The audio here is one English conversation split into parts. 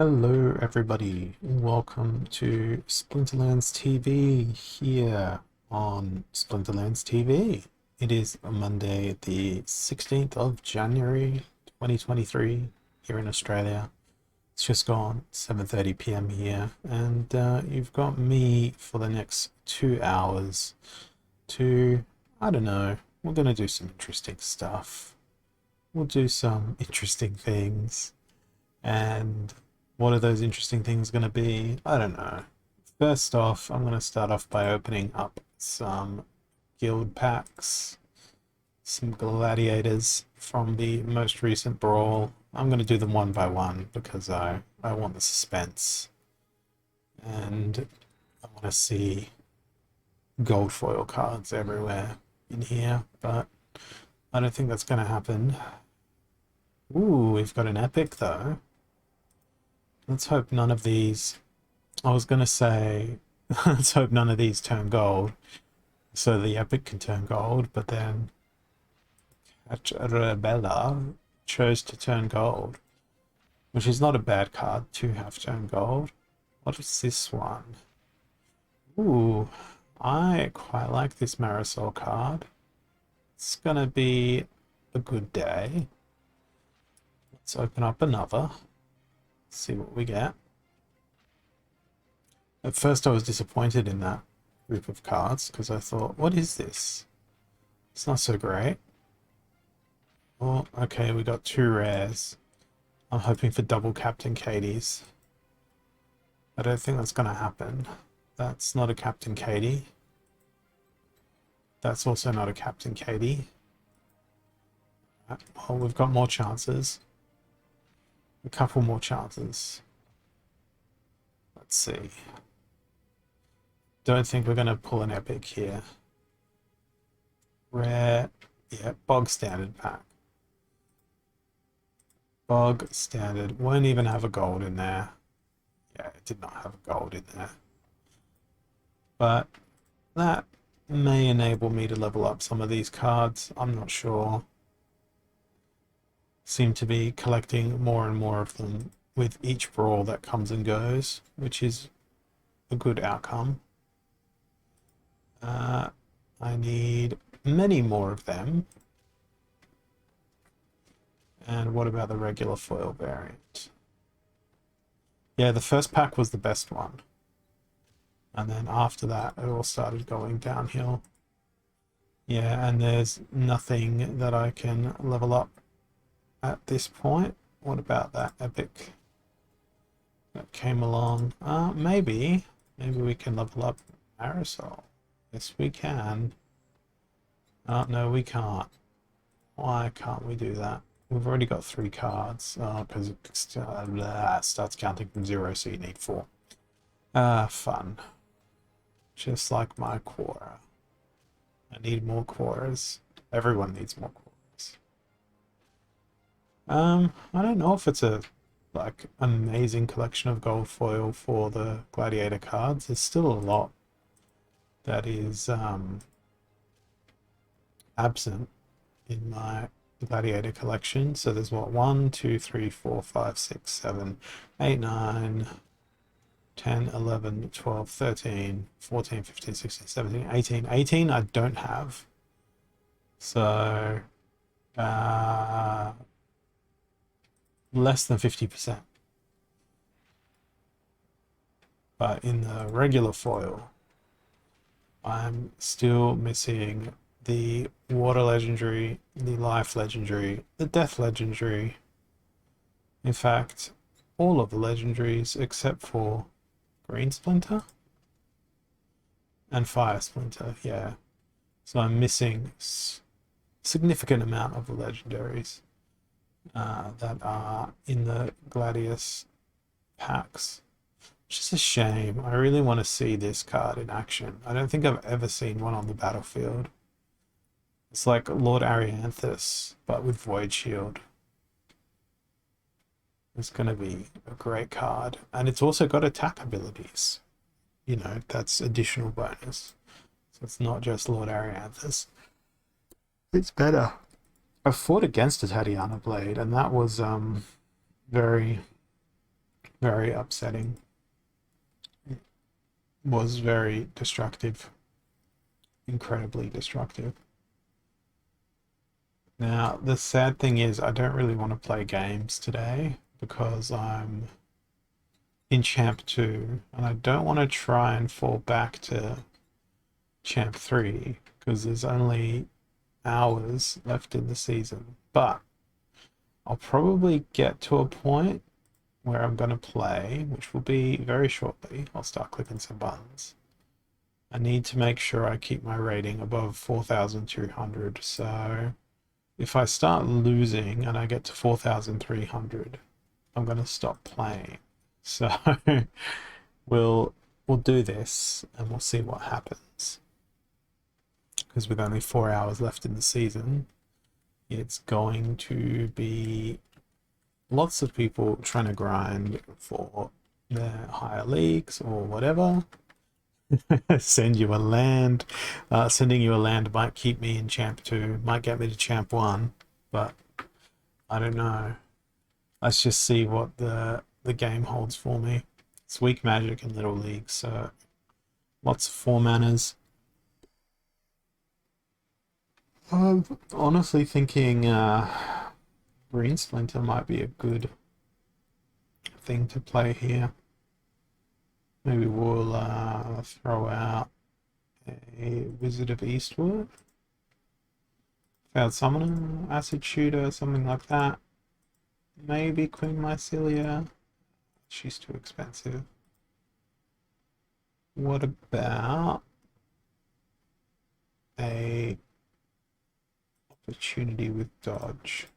Hello everybody, welcome to Splinterlands TV here on Splinterlands TV. It is Monday the 16th of January 2023 here in Australia. It's just gone 7:30 p.m. here and you've got me for the next 2 hours to, I don't know, we're going to do some interesting stuff. We'll do some interesting things. And what are those interesting things going to be? I don't know. First off, I'm going to start off by opening up some guild packs, some gladiators from the most recent brawl. I'm going to do them one by one because I want the suspense. And I want to see gold foil cards everywhere in here, but I don't think that's going to happen. Ooh, we've got an epic though. Let's hope none of these. I was gonna say, let's hope none of these turn gold, so the epic can turn gold. But then Rebella chose to turn gold, which is not a bad card to have turn gold. What is this one? Ooh, I quite like this Marisol card. It's gonna be a good day. Let's open up another. See what we get. At first I was disappointed in that group of cards because I thought, what is this? It's not so great. Oh, okay, we got two rares. I'm hoping for double Captain Katie's. I don't think that's going to happen. That's not a Captain Katie. That's also not a Captain Katie. Well, we've got more chances. A couple more chances. Let's see. Don't think we're going to pull an epic here. Rare. Yeah, bog standard pack. Bog standard. Won't even have a gold in there. Yeah, it did not have a gold in there. But that may enable me to level up some of these cards. I'm not sure. Seem to be collecting more and more of them with each brawl that comes and goes, which is a good outcome. I need many more of them. And what about the regular foil variant? Yeah, the first pack was the best one. And then after that, it all started going downhill. Yeah, and there's nothing that I can level up at this point. What about that epic that came along? Maybe we can level up Marisol. Yes, we can. No, we can't. Why can't we do that? We've already got 3 cards. Because it starts counting from 0, so you need 4. Fun. Just like my Quora. I need more Quoras. Everyone needs more Quoras. I don't know if it's a like amazing collection of gold foil for the gladiator cards. There's still a lot that is absent in my gladiator collection. So there's what, 1, 2, 3, 4, 5, 6, 7, 8, 9, 10, 11, 12, 13, 14, 15, 16, 17, 18. 18 I don't have. So less than 50%. But in the regular foil, I'm still missing the water legendary, the life legendary, the death legendary. In fact, all of the legendaries except for green splinter and fire splinter. Yeah, so I'm missing significant amount of the legendaries that are in the Gladius packs. Which is a shame. I really want to see this card in action. I don't think I've ever seen one on the battlefield. It's like Lord Arianthus, but with Void Shield. It's going to be a great card. And it's also got attack abilities. You know, that's additional bonus. So it's not just Lord Arianthus. It's better. I fought against a Tatiana Blade, and that was very Very upsetting. It was very destructive. Incredibly destructive. Now, the sad thing is, I don't really want to play games today because I'm in Champ 2 and I don't want to try and fall back to Champ 3 because there's only hours left in the season. But I'll probably get to a point where I'm going to play, which will be very shortly. I'll start clicking some buttons. I need to make sure I keep my rating above 4,200. So if I start losing and I get to 4,300, I'm going to stop playing. So we'll do this and we'll see what happens. Because with only 4 hours left in the season, it's going to be lots of people trying to grind for their higher leagues or whatever. Send you a land. Sending you a land might keep me in Champ 2, might get me to Champ 1, but I don't know. Let's just see what the game holds for me. It's weak magic and little league, so lots of 4 manas. I'm honestly thinking Green Splinter might be a good thing to play here. Maybe we'll throw out a Wizard of Eastwood, Failed Summoner, Acid Shooter, something like that. Maybe Queen Mycelia. She's too expensive. What about a opportunity with dodge?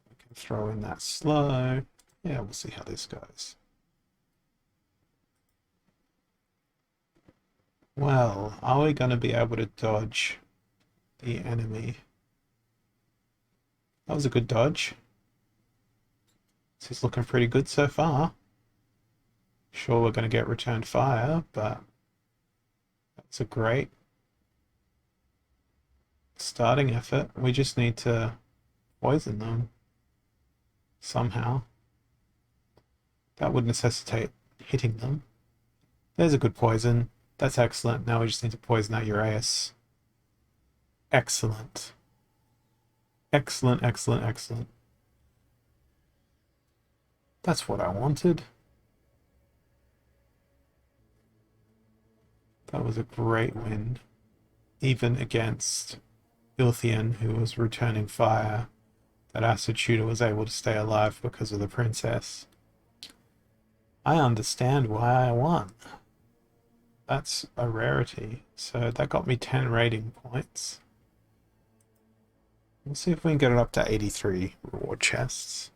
We can throw in that slow. Yeah, we'll see how this goes. Well, are we going to be able to dodge the enemy? That was a good dodge. This is looking pretty good so far. Sure, we're going to get returned fire, but that's a great starting effort. We just need to poison them somehow. That would necessitate hitting them. There's a good poison. That's excellent. Now we just need to poison that Uraeus. Excellent. Excellent, excellent, excellent. That's what I wanted. That was a great win. Even against Ilthian, who was returning fire, that Acid Shooter was able to stay alive because of the princess. I understand why I won. That's a rarity. So that got me 10 rating points. We'll see if we can get it up to 83 reward chests.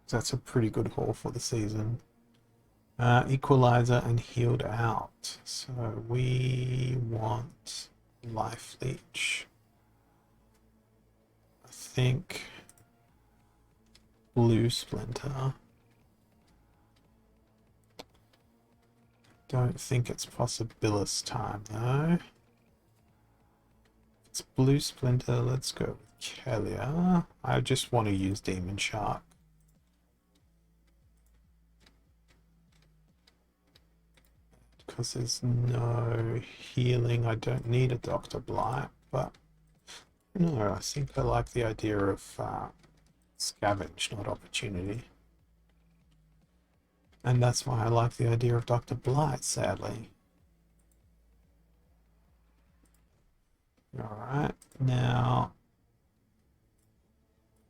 That's a pretty good haul for the season. Equalizer and healed out. So we want life leech. I think blue splinter. Don't think it's possibilis time though. It's blue splinter. Let's go with Kelia. I just want to use demon shark. Because there's no healing, I don't need a Dr. Blight, but no, I think I like the idea of scavenge, not opportunity. And that's why I like the idea of Dr. Blight, sadly. Alright, now,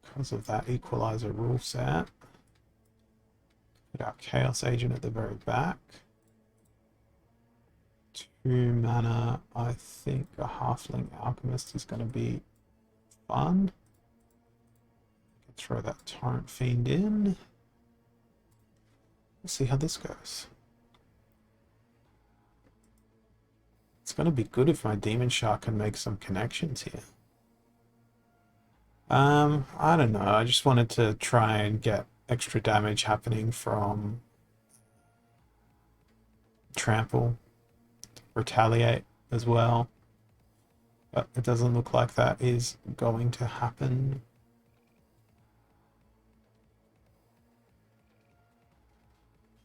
because of that equalizer rule set, put our Chaos Agent at the very back. 2 mana, I think a Halfling Alchemist is going to be fun. Throw that Torrent Fiend in. We'll see how this goes. It's going to be good if my Demon Shark can make some connections here. I don't know. I just wanted to try and get extra damage happening from Trample, Retaliate as well. But it doesn't look like that is going to happen.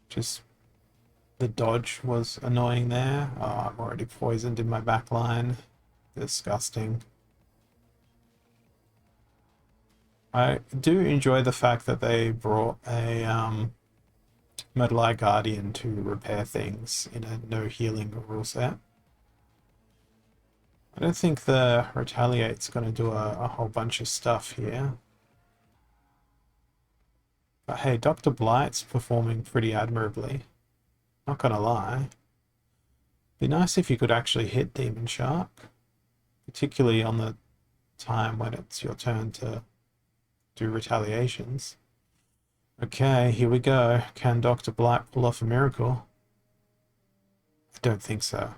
Just the dodge was annoying there. Oh, I'm already poisoned in my back line. Disgusting. I do enjoy the fact that they brought a Myrtle Guardian to repair things in a no healing rule set. I don't think the Retaliate's going to do a whole bunch of stuff here. But hey, Dr. Blight's performing pretty admirably. Not gonna lie. Be nice if you could actually hit Demon Shark, particularly on the time when it's your turn to do retaliations. Okay, here we go. Can Dr. Blight pull off a miracle? I don't think so.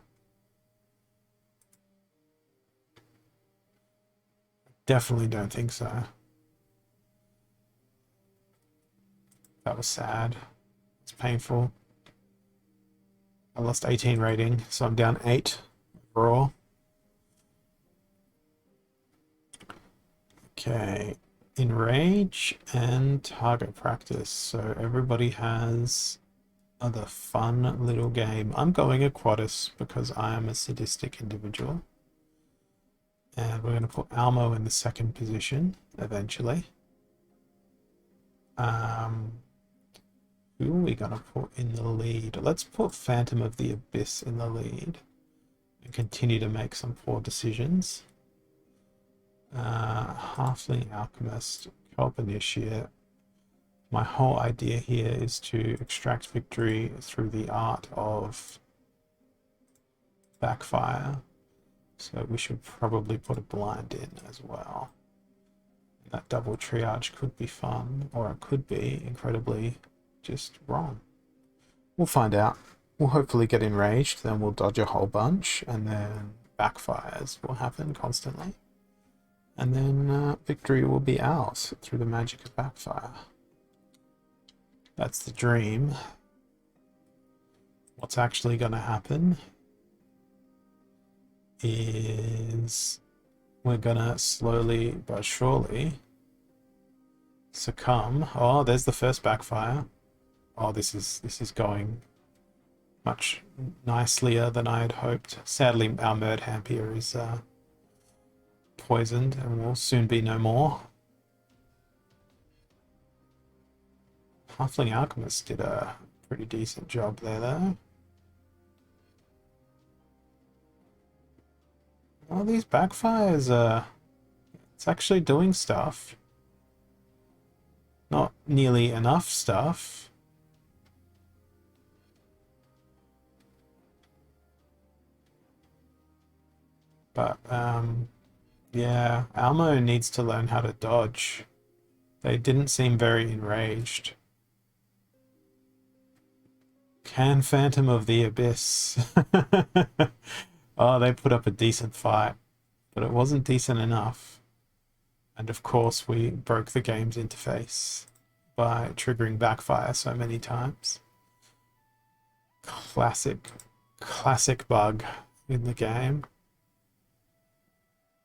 Definitely don't think so. That was sad. It's painful. I lost 18 rating, so I'm down 8 overall. Okay, enrage and target practice. So everybody has other fun little game. I'm going Aquatis because I am a sadistic individual. And we're going to put Almo in the second position eventually. Who are we going to put in the lead? Let's put Phantom of the Abyss in the lead and continue to make some poor decisions. Halfling Alchemist, Kelp Initiate. My whole idea here is to extract victory through the art of backfire. So we should probably put a blind in as well. That double triage could be fun, or it could be incredibly just wrong. We'll find out. We'll hopefully get enraged, then we'll dodge a whole bunch, and then backfires will happen constantly. And then victory will be ours through the magic of backfire. That's the dream. What's actually going to happen is we're going to slowly but surely succumb. Oh, there's the first backfire. Oh, this is going much nicelier than I had hoped. Sadly, our Murdhamp here is poisoned and will soon be no more. Halfling Alchemist did a pretty decent job there, though. All these backfires, it's actually doing stuff. Not nearly enough stuff. But, yeah, Almo needs to learn how to dodge. They didn't seem very enraged. Can Phantom of the Abyss. Oh, they put up a decent fight, but it wasn't decent enough. And of course, we broke the game's interface by triggering backfire so many times. Classic bug in the game.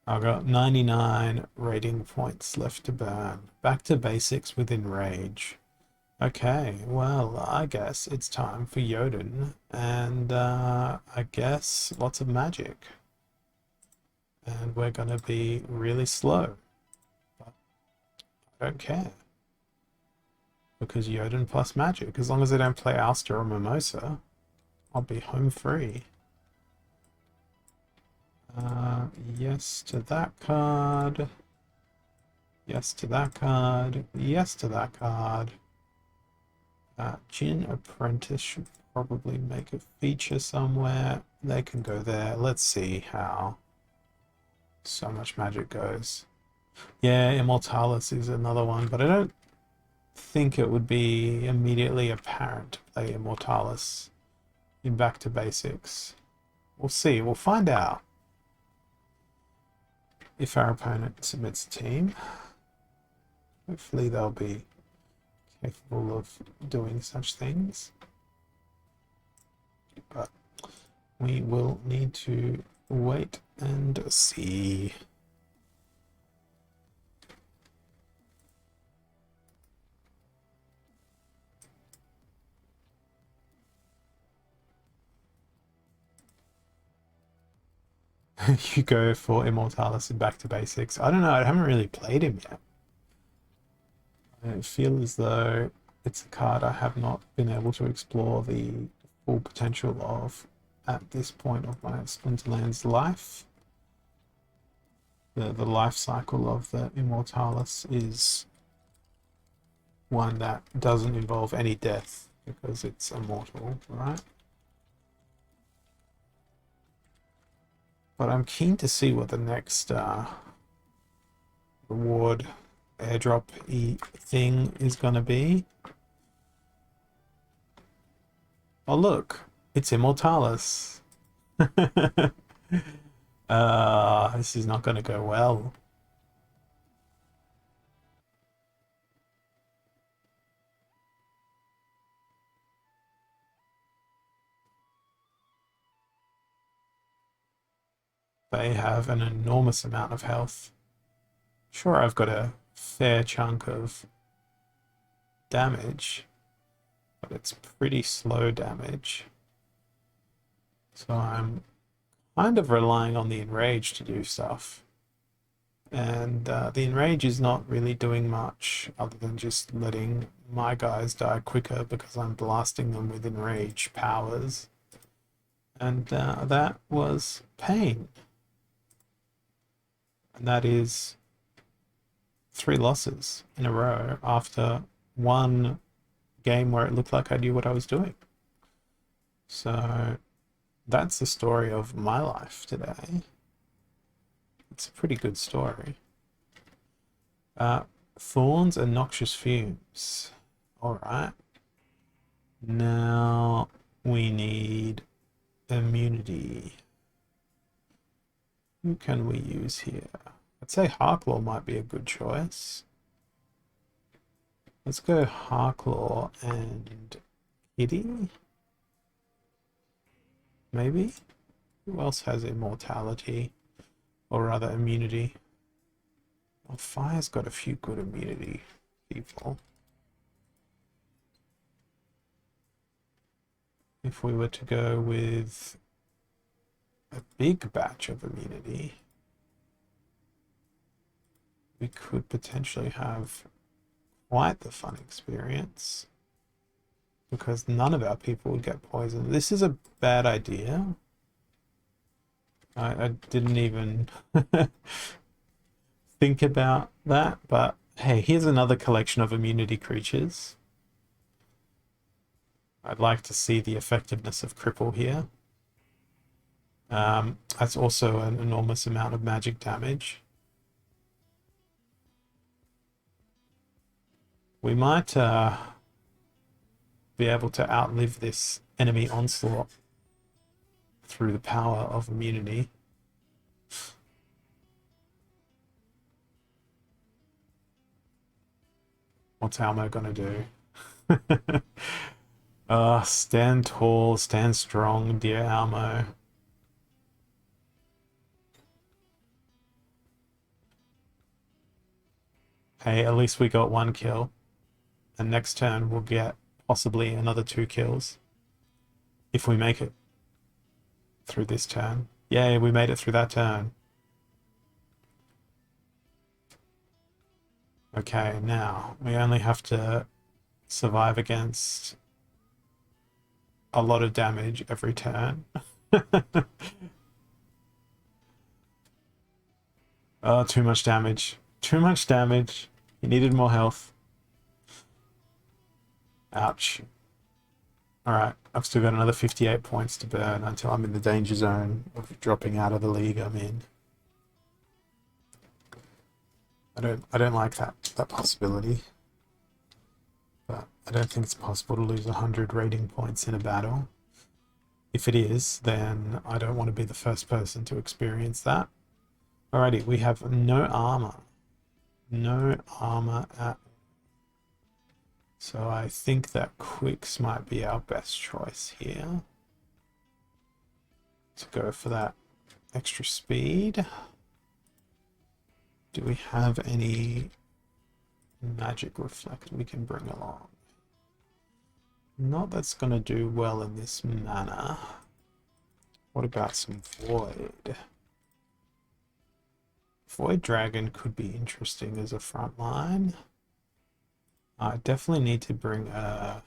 I've got 99 rating points left to burn. Back to basics with Enrage. Okay, well, I guess it's time for Jotun, and I guess lots of magic. And we're gonna be really slow. But I don't care. Because Jotun plus magic, as long as I don't play Alster or Mimosa, I'll be home free. Yes to that card. Yes to that card. Yes to that card. Jin Apprentice should probably make a feature somewhere. They can go there. Let's see how so much magic goes. Yeah, Immortalis is another one, but I don't think it would be immediately apparent to play Immortalis in Back to Basics. We'll see. We'll find out if our opponent submits a team. Hopefully they'll be capable of doing such things. But we will need to wait and see. you go for Immortalis and Back to Basics. I don't know, I haven't really played him yet. I feel as though it's a card I have not been able to explore the full potential of at this point of my Splinterlands life. The life cycle of the Immortalis is one that doesn't involve any death because it's immortal, right? But I'm keen to see what the next reward airdrop-y thing is going to be. Oh look, it's Immortalis. This is not going to go well. They have an enormous amount of health. Sure, I've got a fair chunk of damage, but it's pretty slow damage. So I'm kind of relying on the Enrage to do stuff. And the Enrage is not really doing much other than just letting my guys die quicker because I'm blasting them with Enrage powers. And that was pain. And that is 3 losses in a row after one game where it looked like I knew what I was doing. So that's the story of my life today. It's a pretty good story. Thorns and noxious fumes. Alright. Now we need immunity. Who can we use here? I'd say Harklaw might be a good choice. Let's go Harklaw and Kitty. Maybe? Who else has immortality? Or rather immunity? Well, Fire's got a few good immunity people. If we were to go with a big batch of immunity, we could potentially have quite the fun experience because none of our people would get poisoned. This is a bad idea. I didn't even think about that, but hey, here's another collection of immunity creatures. I'd like to see the effectiveness of Cripple here. That's also an enormous amount of magic damage. We might be able to outlive this enemy onslaught through the power of immunity. What's Almo gonna do? Stand tall, stand strong, dear Almo. Hey, at least we got 1 kill. And next turn we'll get possibly another 2 kills. If we make it through this turn. Yay, we made it through that turn. Okay, now we only have to survive against a lot of damage every turn. Oh, too much damage. Too much damage. He needed more health. Ouch. Alright, I've still got another 58 points to burn until I'm in the danger zone of dropping out of the league I'm in. I don't like that possibility. But I don't think it's possible to lose 100 rating points in a battle. If it is, then I don't want to be the first person to experience that. Alrighty, we have no armor. No armor at. So I think that Quicks might be our best choice here. To go for that extra speed. Do we have any magic reflect we can bring along? Not that's going to do well in this manner. What about some void? Void Dragon could be interesting as a front line. I definitely need to bring a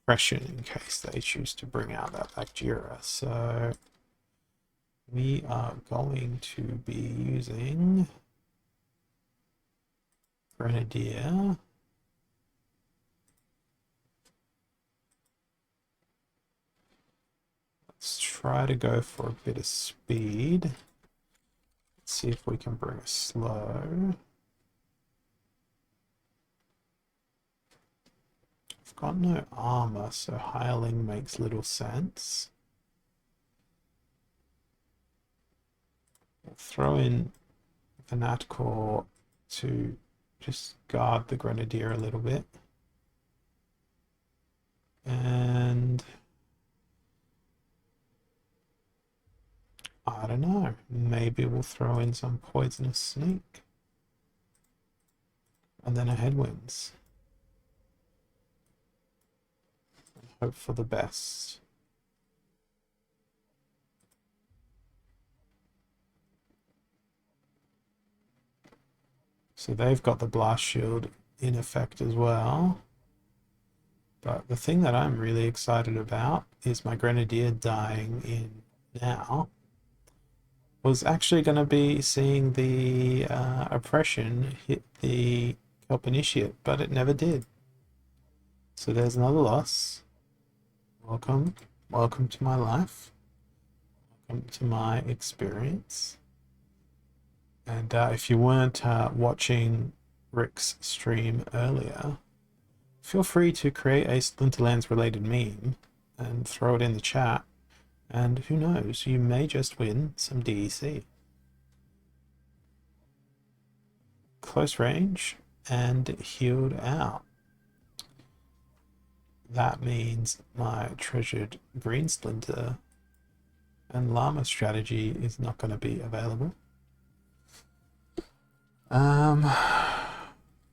Oppression in case they choose to bring out that Bacteria. So we are going to be using Grenadier. Let's try to go for a bit of speed. Let's see if we can bring a slow. I've got no armor, so Hireling makes little sense. We'll throw in Fanaticore to just guard the Grenadier a little bit. And I don't know, maybe we'll throw in some Poisonous Sneak. And then a Headwinds. And hope for the best. So they've got the Blast Shield in effect as well. But the thing that I'm really excited about is my Grenadier dying in now. Was actually going to be seeing the Oppression hit the Kelp Initiate, but it never did. So there's another loss. Welcome. Welcome to my life. Welcome to my experience. And if you weren't watching Rick's stream earlier, feel free to create a Splinterlands related meme and throw it in the chat. And who knows, you may just win some DEC. Close range and healed out. That means my treasured green splinter and llama strategy is not going to be available.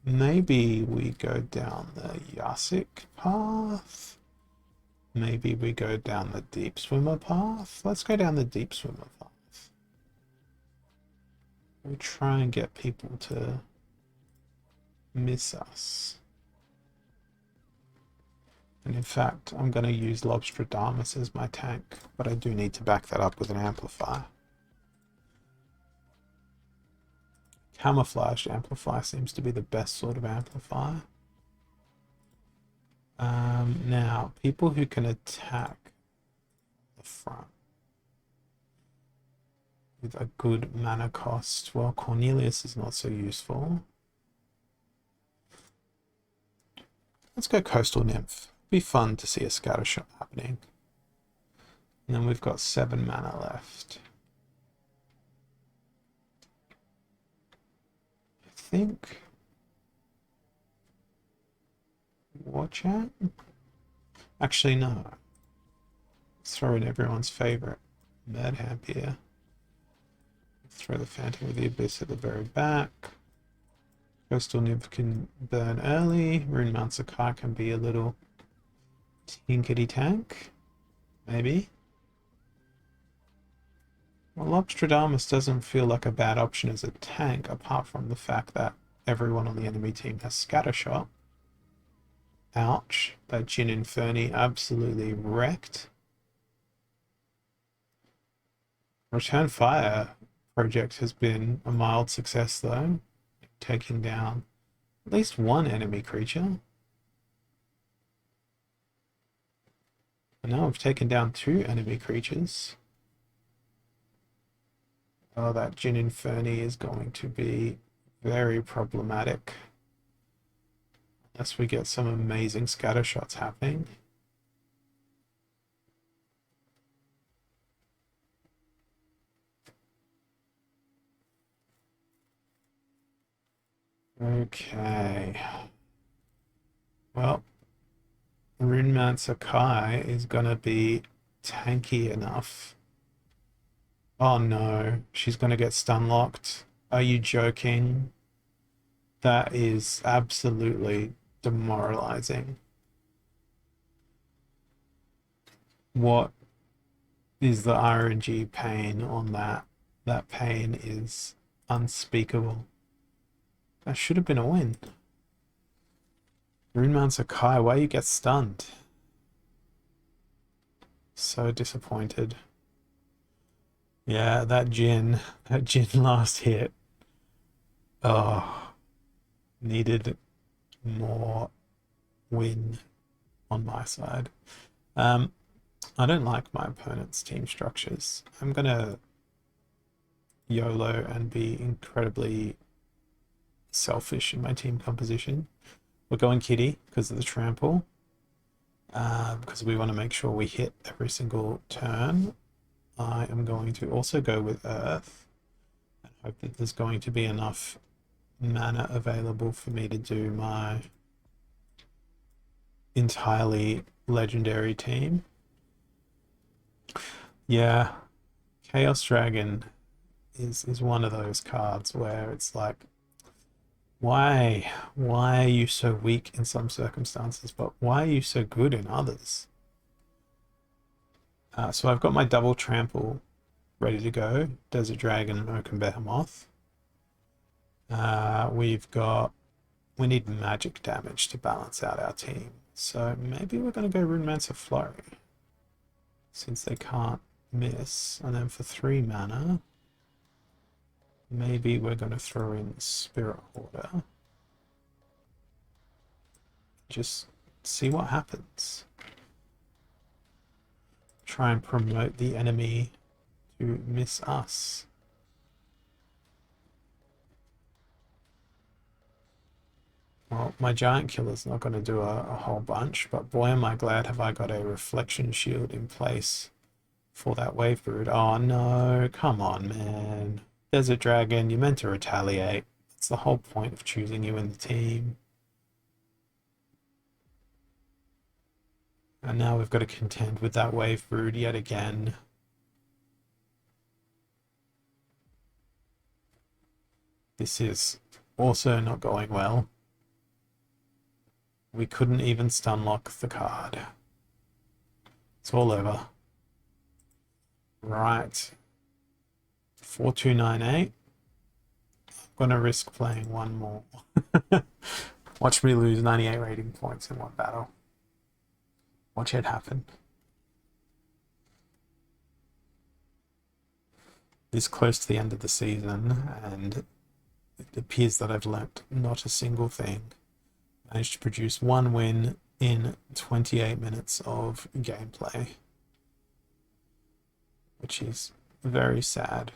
Maybe we go down the Yasik path. Maybe we go down the Deep Swimmer path. Let's go down the Deep Swimmer path. We try and get people to miss us. And in fact, I'm going to use Lobstradamus as my tank, but I do need to back that up with an amplifier. Camouflaged amplifier seems to be the best sort of amplifier. Now, people who can attack the front with a good mana cost, well, Cornelius is not so useful. Let's go Coastal Nymph. Be fun to see a scattershot happening. And then we've got 7 mana left. I think. Watch out. Actually, no. Let's throw in everyone's favorite Madhamp here. Throw the Phantom of the Abyss at the very back. Coastal Nymph can burn early. Rune Mount Sakai can be a little tinkety tank. Maybe. Well, Lobstradamus doesn't feel like a bad option as a tank, apart from the fact that everyone on the enemy team has Scattershot. Ouch. That Jin Inferni absolutely wrecked. Return Fire project has been a mild success though, taking down at least one enemy creature. And now we've taken down 2 enemy creatures. Oh, that Jin Inferni is going to be very problematic. Unless we get some amazing scatter shots happening. Okay. Well, Rune Mount Sakai is gonna be tanky enough. Oh no, she's gonna get stun locked. Are you joking? That is absolutely demoralizing. What is the RNG pain on that? That pain is unspeakable. That should have been a win. Runemount Sakai, why you get stunned? So disappointed. Yeah, that Jin last hit. Oh, needed more win on my side. I don't like my opponent's team structures. I'm gonna YOLO and be incredibly selfish in my team composition. We're going Kitty because of the trample, because we want to make sure we hit every single turn. I am going to also go with Earth and hope that there's going to be enough mana available for me to do my entirely legendary team. Yeah, Chaos Dragon is one of those cards where it's like, why are you so weak in some circumstances, but why are you so good in others? So I've got my double trample ready to go. Desert Dragon, Oaken Behemoth. We need magic damage to balance out our team. So maybe we're going to go Runemancer Flurry, since they can't miss. And then for 3 mana, maybe we're going to throw in Spirit Hoarder. Just see what happens. Try and promote the enemy to miss us. Well, my Giant Killer's not going to do a whole bunch, but boy am I glad have I got a Reflection Shield in place for that Wave Brood. Oh no, come on, man. Desert Dragon, you meant to retaliate. That's the whole point of choosing you in the team. And now we've got to contend with that Wave Brood yet again. This is also not going well. We couldn't even stun lock the card. It's all over. Right. 4298. I'm gonna risk playing one more. Watch me lose 98 rating points in one battle. Watch it happen. This close to the end of the season, and it appears that I've learnt not a single thing. Managed to produce 1 win in 28 minutes of gameplay, which is very sad.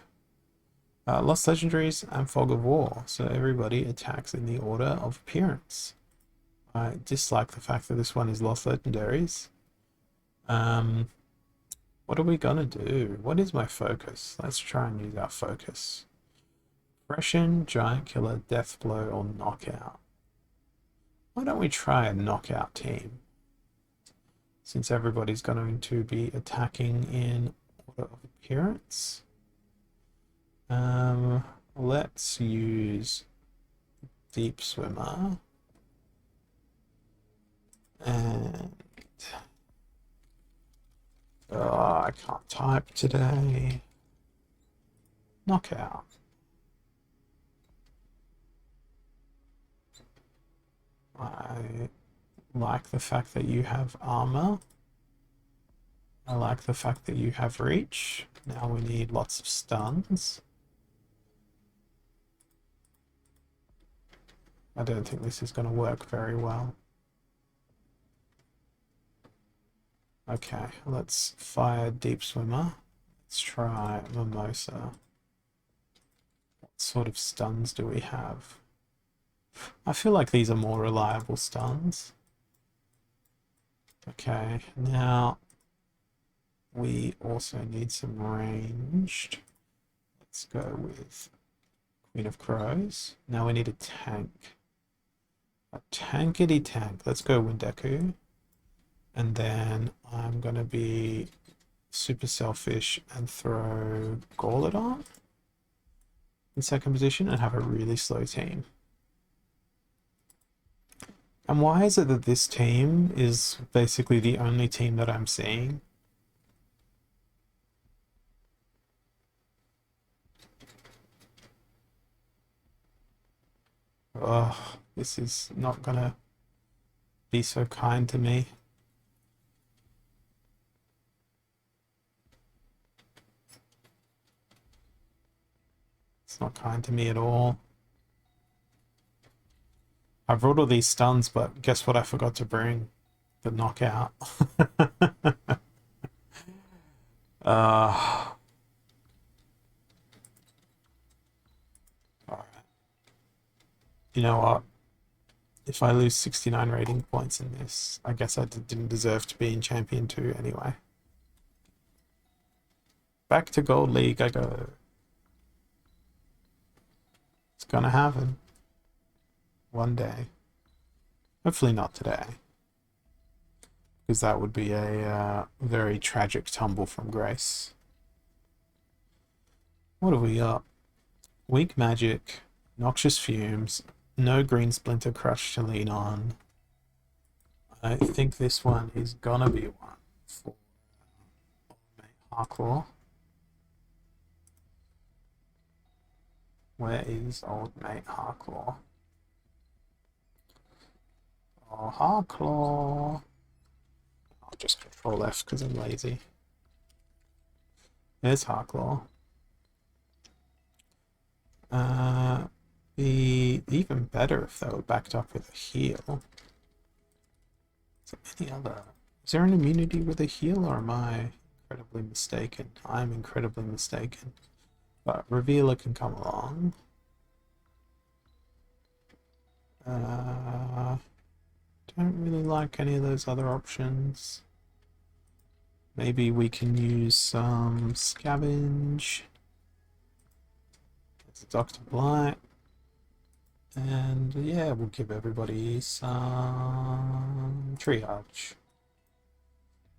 Lost Legendaries and Fog of War, so everybody attacks in the order of appearance. I dislike the fact that this one is Lost Legendaries. What are we gonna do? What is my focus? Let's try and use our focus. Oppression, Giant Killer, Death Blow, or Knockout. Why don't we try a knockout team? Since everybody's going to be attacking in order of appearance. Let's use Deep Swimmer. And I can't type today. Knockout. I like the fact that you have armor. I like the fact that you have reach. Now we need lots of stuns. I don't think this is going to work very well. Okay, let's fire Deep Swimmer. Let's try Mimosa. What sort of stuns do we have? I feel like these are more reliable stuns. Okay, now we also need some ranged. Let's go with Queen of Crows. Now we need a tank. A tankety tank. Let's go Windeku. And then I'm going to be super selfish and throw Gauledon in second position and have a really slow team. And why is it that this team is basically the only team that I'm seeing? Ugh, this is not gonna be so kind to me. It's not kind to me at all. I brought all these stuns, but guess what I forgot to bring? The knockout. uh, Alright. You know what? If I lose 69 rating points in this, I guess I didn't deserve to be in Champion 2 anyway. Back to Gold League I go. It's gonna happen. One day. Hopefully not today. Because that would be a very tragic tumble from grace. What have we got? Weak Magic, Noxious Fumes, no Green Splinter Crush to lean on. I think this one is gonna be one for Harklaw. Where is old mate Harklaw? Oh, Harklaw. I'll just control F because I'm lazy. There's Harklaw. Be even better if they were backed up with a heal. Is there any other? Is there an immunity with a heal, or am I incredibly mistaken? I'm incredibly mistaken. But Revealer can come along. Don't really like any of those other options. Maybe we can use some Scavenge. It's Dr. Blight. And yeah, we'll give everybody some Triage.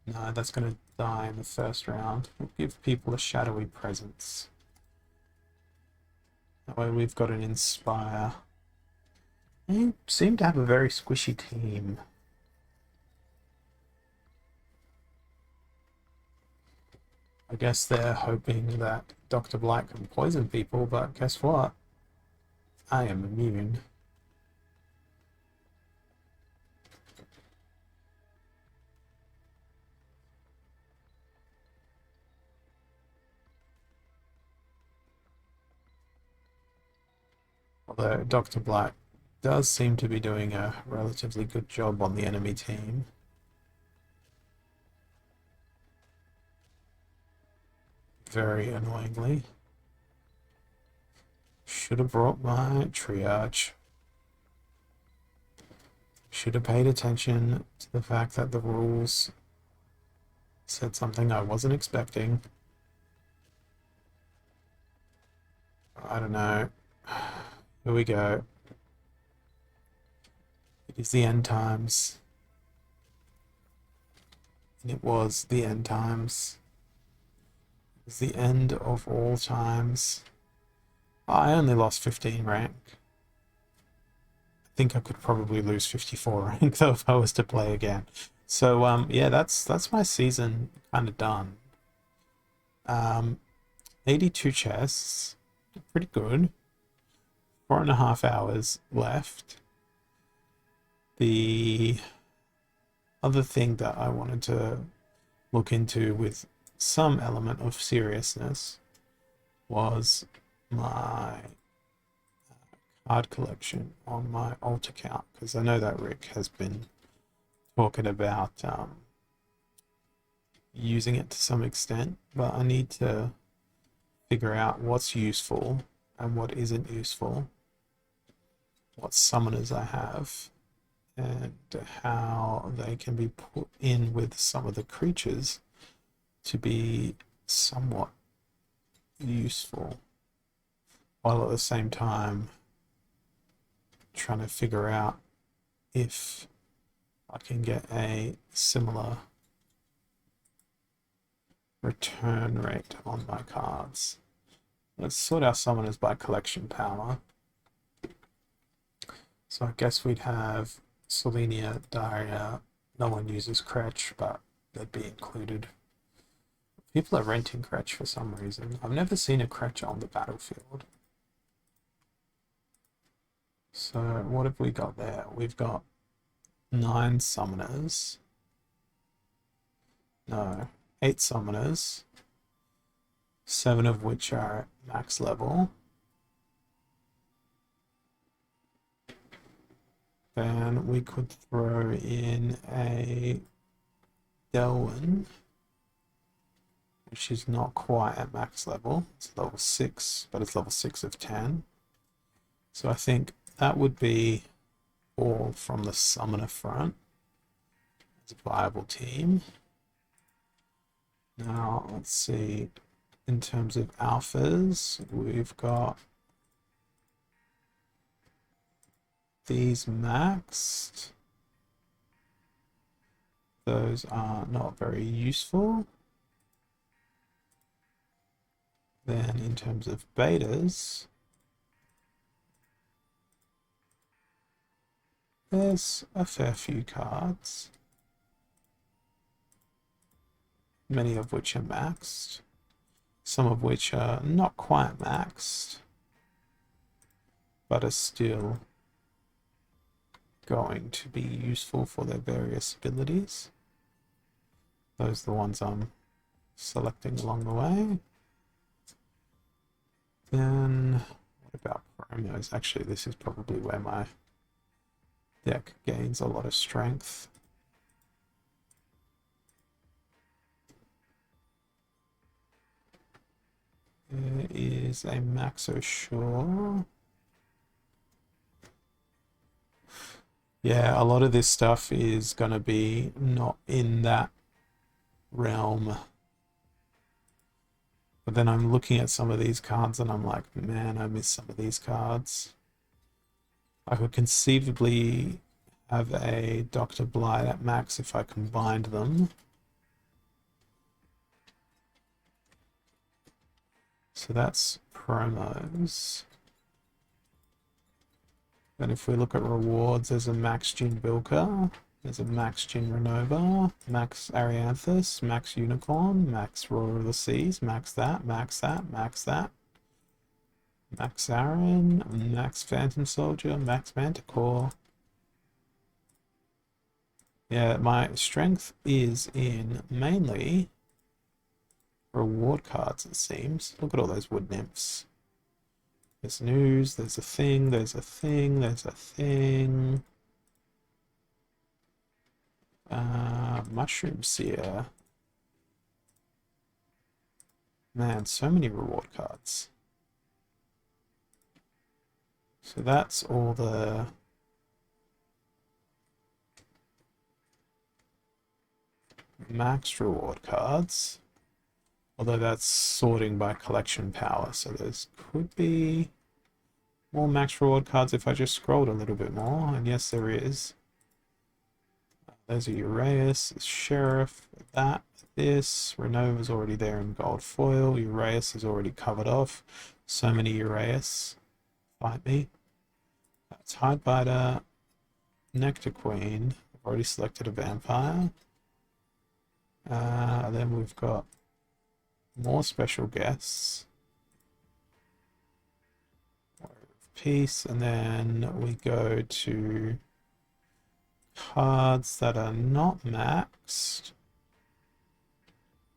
No, that's going to die in the first round. We'll give people a Shadowy Presence. That way we've got an Inspire. They seem to have a very squishy team. I guess they're hoping that Dr. Blight can poison people, but guess what? I am immune. Although Dr. Blight does seem to be doing a relatively good job on the enemy team. Very annoyingly. Should have brought my Triage. Should have paid attention to the fact that the rules said something I wasn't expecting. I don't know. Here we go. It is the end times. And it was the end times. It was the end of all times. I only lost 15 rank. I think I could probably lose 54 rank though if I was to play again. So yeah, that's my season kind of done. 82 chests, pretty good. 4.5 hours left. The other thing that I wanted to look into with some element of seriousness was my card collection on my alt account, because I know that Rick has been talking about using it to some extent, but I need to figure out what's useful and what isn't useful, what summoners I have, and how they can be put in with some of the creatures to be somewhat useful, while at the same time trying to figure out if I can get a similar return rate on my cards. Let's sort our summoners by collection power. So I guess we'd have Selenia, Daria. No one uses Kretch, but they'd be included. People are renting Kretch for some reason. I've never seen a Kretch on the battlefield. So what have we got there? We've got 9 summoners. No, 8 summoners. 7 of which are at max level. Then we could throw in a Delwyn, which is not quite at max level. It's level 6, but it's level 6 of 10. So I think that would be all from the summoner front as a viable team. Now, let's see. In terms of alphas, we've got these maxed. Those are not very useful. Then in terms of betas, there's a fair few cards, many of which are maxed, some of which are not quite maxed, but are still going to be useful for their various abilities. Those are the ones I'm selecting along the way. Then what about promos? Actually, this is probably where my deck gains a lot of strength. There is a Maxo Shore. Yeah, a lot of this stuff is going to be not in that realm. But then I'm looking at some of these cards and I'm like, man, I miss some of these cards. I could conceivably have a Dr. Blight at max if I combined them. So that's promos. Then if we look at rewards, there's a Max Gin Bilka, there's a Max Gin Renova, Max Arianthus, Max Unicorn, Max Roar of the Seas, Max that, Max that, Max that, Max Aaron, Max Phantom Soldier, Max Manticore. Yeah, my strength is in mainly reward cards, it seems. Look at all those wood nymphs. There's news, there's a thing, there's a thing, there's a thing. Mushroom Seer. Man, so many reward cards. So that's all the max reward cards. Although that's sorting by collection power, so there's could be more max reward cards if I just scrolled a little bit more, and yes there is. There's a Uraeus, Sheriff, that, this, Renova's already there in gold foil, Uraeus is already covered off, so many Uraeus, fight me. That's Hidebiter, Nectar Queen, I've already selected a vampire. Then we've got more special guests. Peace, and then we go to cards that are not maxed,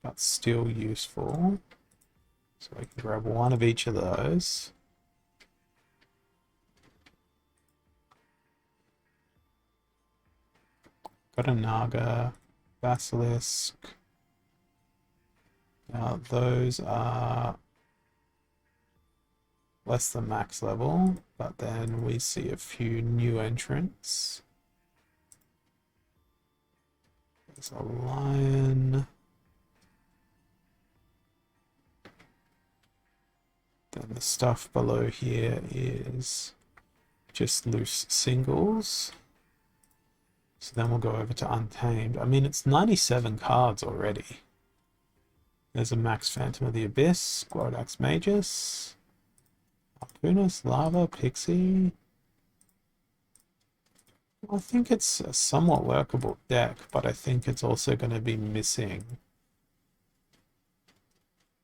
but still useful. So we can grab one of each of those. Got a Naga, Basilisk. Now those are less than max level, but then we see a few new entrants. There's a lion. Then the stuff below here is just loose singles. So then we'll go over to Untamed. I mean, it's 97 cards already. There's a Max Phantom of the Abyss, Glordax Magus, Harpoonus, Lava, Pixie. I think it's a somewhat workable deck, but I think it's also going to be missing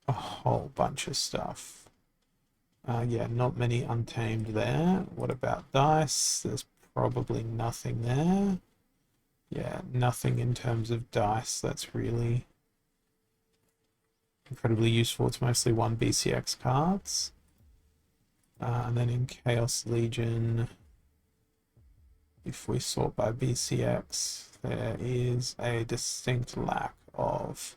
a whole bunch of stuff. Yeah, not many untamed there. What about dice? There's probably nothing there. Yeah, nothing in terms of dice. That's really incredibly useful. It's mostly 1 BCX cards. And then in Chaos Legion, if we sort by BCX, there is a distinct lack of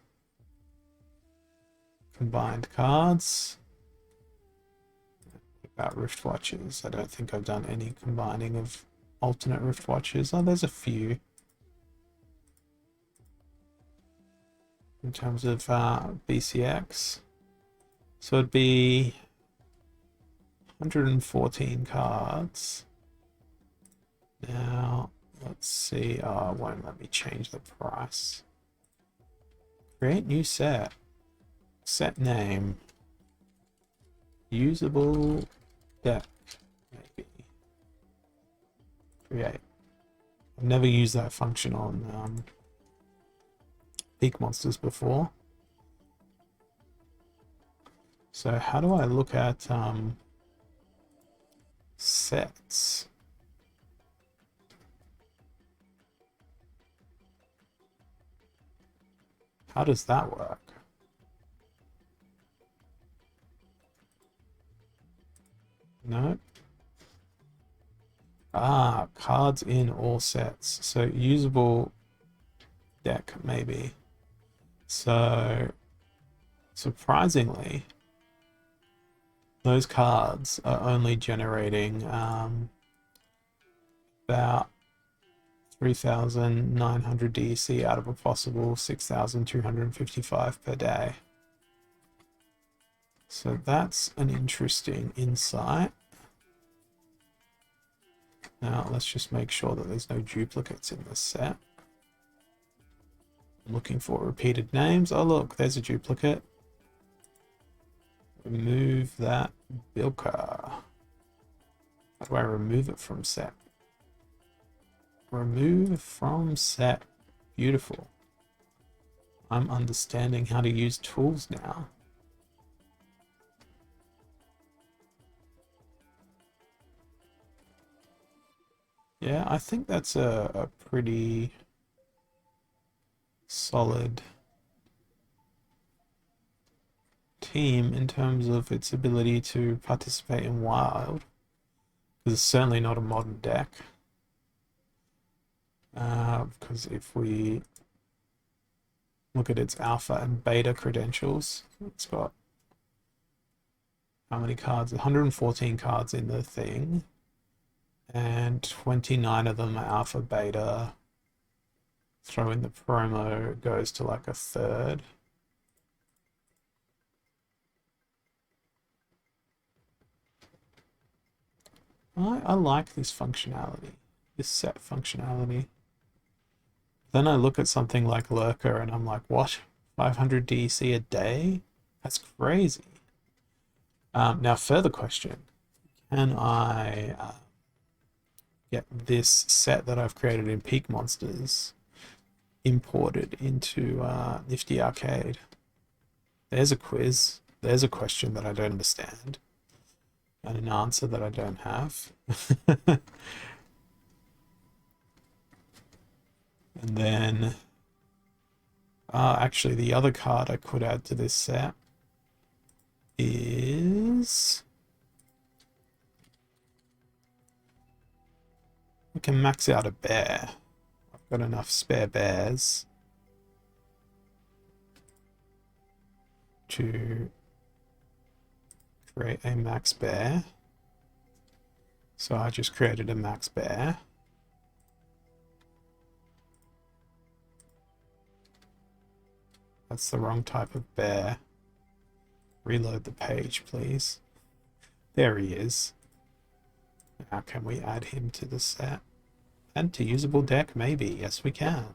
combined cards. About Rift Watches, I don't think I've done any combining of alternate Rift Watches. Oh, there's a few. In terms of BCX. So it'd be 114 cards. Now, let's see. Oh, it won't let me change the price. Create new set. Set name. Usable deck. Maybe. Create. I've never used that function on Peak Monsters before. So how do I look at sets? How does that work? No. Ah, cards in all sets. So usable deck, maybe. So surprisingly, those cards are only generating about 3,900 DC out of a possible 6,255 per day. So that's an interesting insight. Now let's just make sure that there's no duplicates in this set. I'm looking for repeated names. Oh look, there's a duplicate. Remove that Bilka. How do I remove it from set? Remove from set. Beautiful. I'm understanding how to use tools now. Yeah, I think that's a pretty solid team in terms of its ability to participate in wild. Because it's certainly not a modern deck. Because if we look at its alpha and beta credentials, it's got how many cards? 114 cards in the thing, and 29 of them are alpha beta. Throw in the promo, goes to like a third. I like this functionality, this set functionality. Then I look at something like Lurker and I'm like, what? 500 DC a day? That's crazy. Now, further question. Can I get this set that I've created in Peak Monsters imported into Nifty Arcade? There's a quiz. There's a question that I don't understand. And an answer that I don't have. And then, actually, the other card I could add to this set is... I can max out a bear. I've got enough spare bears to create a max bear. So I just created a max bear. That's the wrong type of bear. Reload the page, please. There he is. Now can we add him to the set? And to usable deck, maybe. Yes, we can.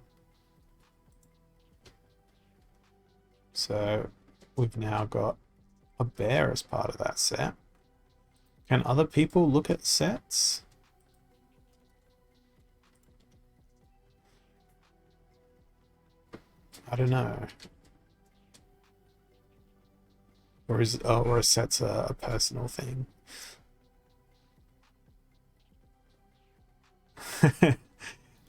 So we've now got a bear as part of that set. Can other people look at sets? I don't know. or a set's a personal thing?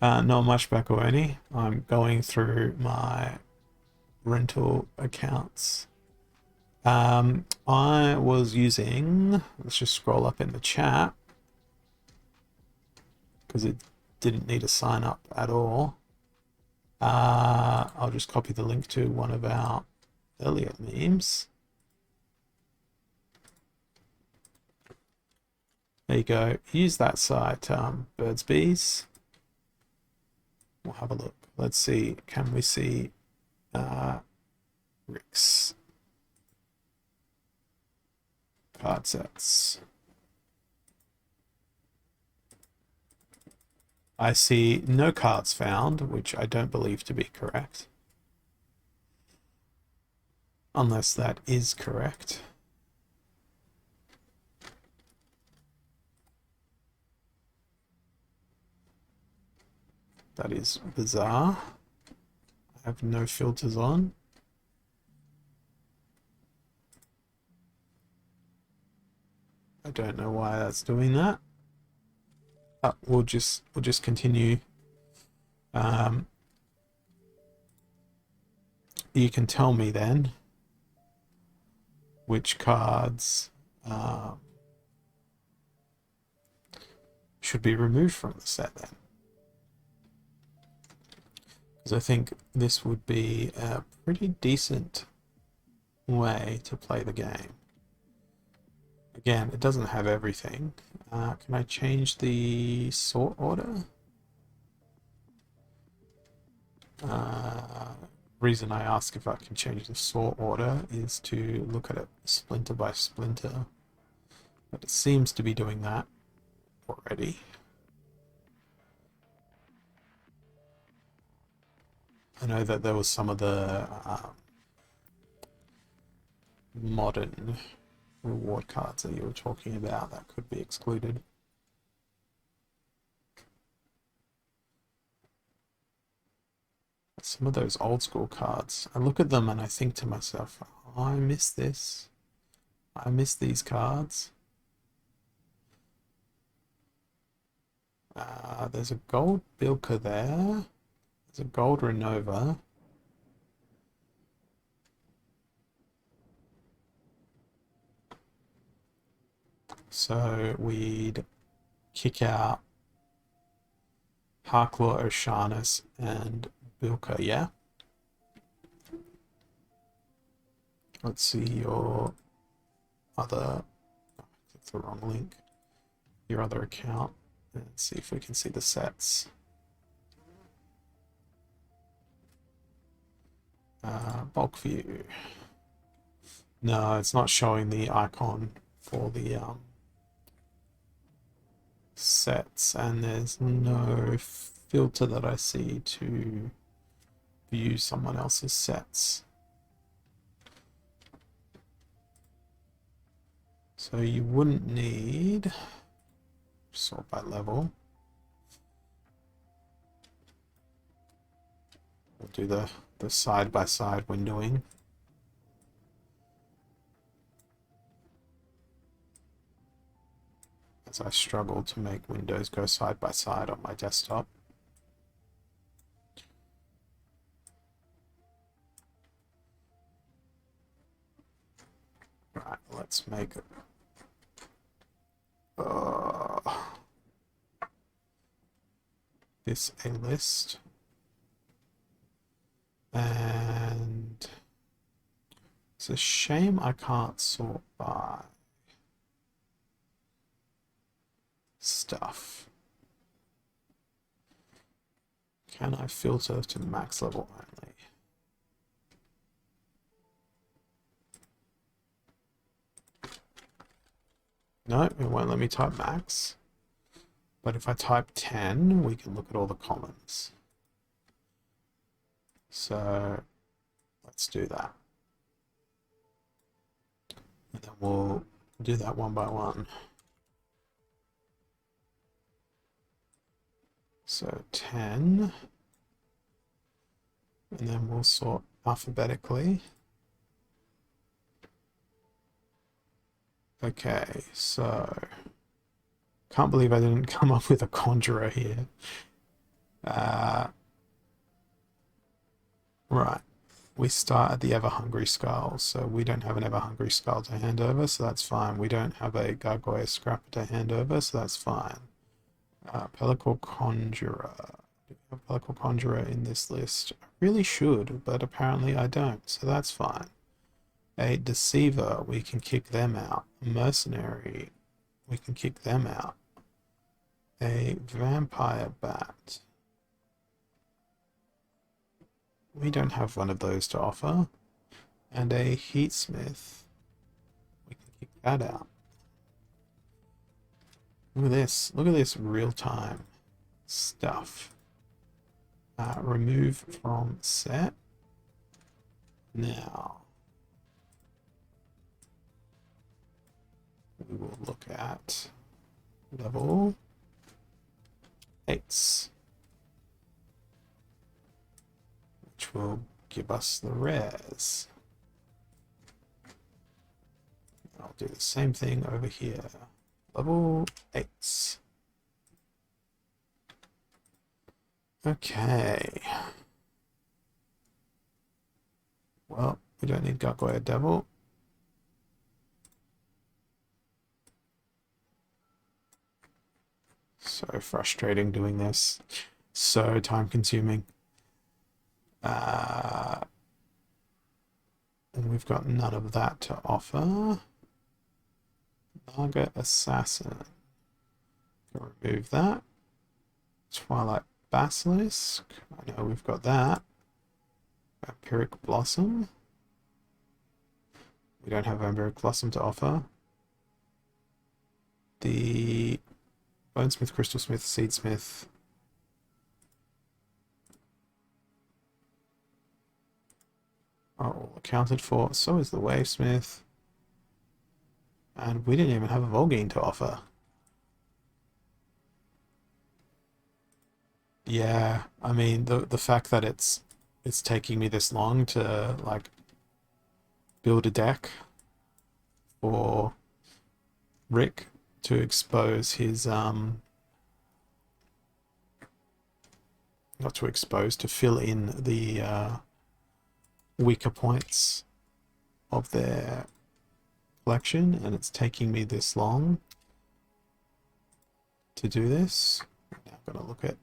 Not much, Macaroni. I'm going through my rental accounts. I was using, let's just scroll up in the chat because it didn't need a sign up at all. I'll just copy the link to one of our earlier memes. There you go. Use that site, Birds Bees. We'll have a look. Let's see. Can we see Rick's card sets? I see no cards found, which I don't believe to be correct. Unless that is correct. That is bizarre. I have no filters on. I don't know why that's doing that. We'll just continue. You can tell me then which cards should be removed from the set then. Because I think this would be a pretty decent way to play the game. Again, it doesn't have everything. Can I change the sort order? Reason I ask if I can change the sort order is to look at it splinter by splinter. But it seems to be doing that already. I know that there was some of the modern reward cards that you were talking about that could be excluded. Some of those old school cards, I look at them and I think to myself, oh, I miss this. I miss these cards. There's a gold Bilka there. There's a gold Renova. So we'd kick out Harklaw, O'Shaughnessy, and Bilka, yeah? Let's see your other... Oh, that's the wrong link. Your other account. Let's see if we can see the sets. Bulk view. No, it's not showing the icon for the sets, and there's no filter that I see to view someone else's sets. So you wouldn't need sort by level. We'll do the side-by-side windowing. As I struggle to make windows go side by side on my desktop. Right, let's make it. This a list. And it's a shame I can't sort by stuff. Can I filter to max level only? No, it won't let me type max. But if I type 10, we can look at all the commons. So let's do that. And then we'll do that one by one. So 10. And then we'll sort alphabetically. Okay, so can't believe I didn't come up with a conjurer here. Uh, right. We start at the Ever Hungry Skull, so we don't have an Ever Hungry Skull to hand over, so that's fine. We don't have a Gargoyle Scrapper to hand over, so that's fine. Pellicle Conjurer. Do we have Pellicle Conjurer in this list? I really should, but apparently I don't, so that's fine. A Deceiver, we can kick them out. A Mercenary, we can kick them out. A Vampire Bat. We don't have one of those to offer. And a Heatsmith. We can kick that out. Look at this. Look at this real-time stuff. Remove from set. Now, we will look at level 8s, which will give us the rares. I'll do the same thing over here. Level 8s. Okay. Well, we don't need Gargoyle Devil. So frustrating doing this. So time consuming. And we've got none of that to offer. Naga Assassin. Can remove that. Twilight Basilisk. I know we've got that. Vampiric Blossom. We don't have Vampiric Blossom to offer. The Bonesmith, Crystalsmith, Seedsmith. Are all accounted for. So is the Wavesmith. And we didn't even have a Volgine to offer. Yeah, I mean the fact that it's taking me this long to like build a deck for Rick to expose his not to expose, to fill in the weaker points of their collection, and it's taking me this long to do this. Now I'm going to look at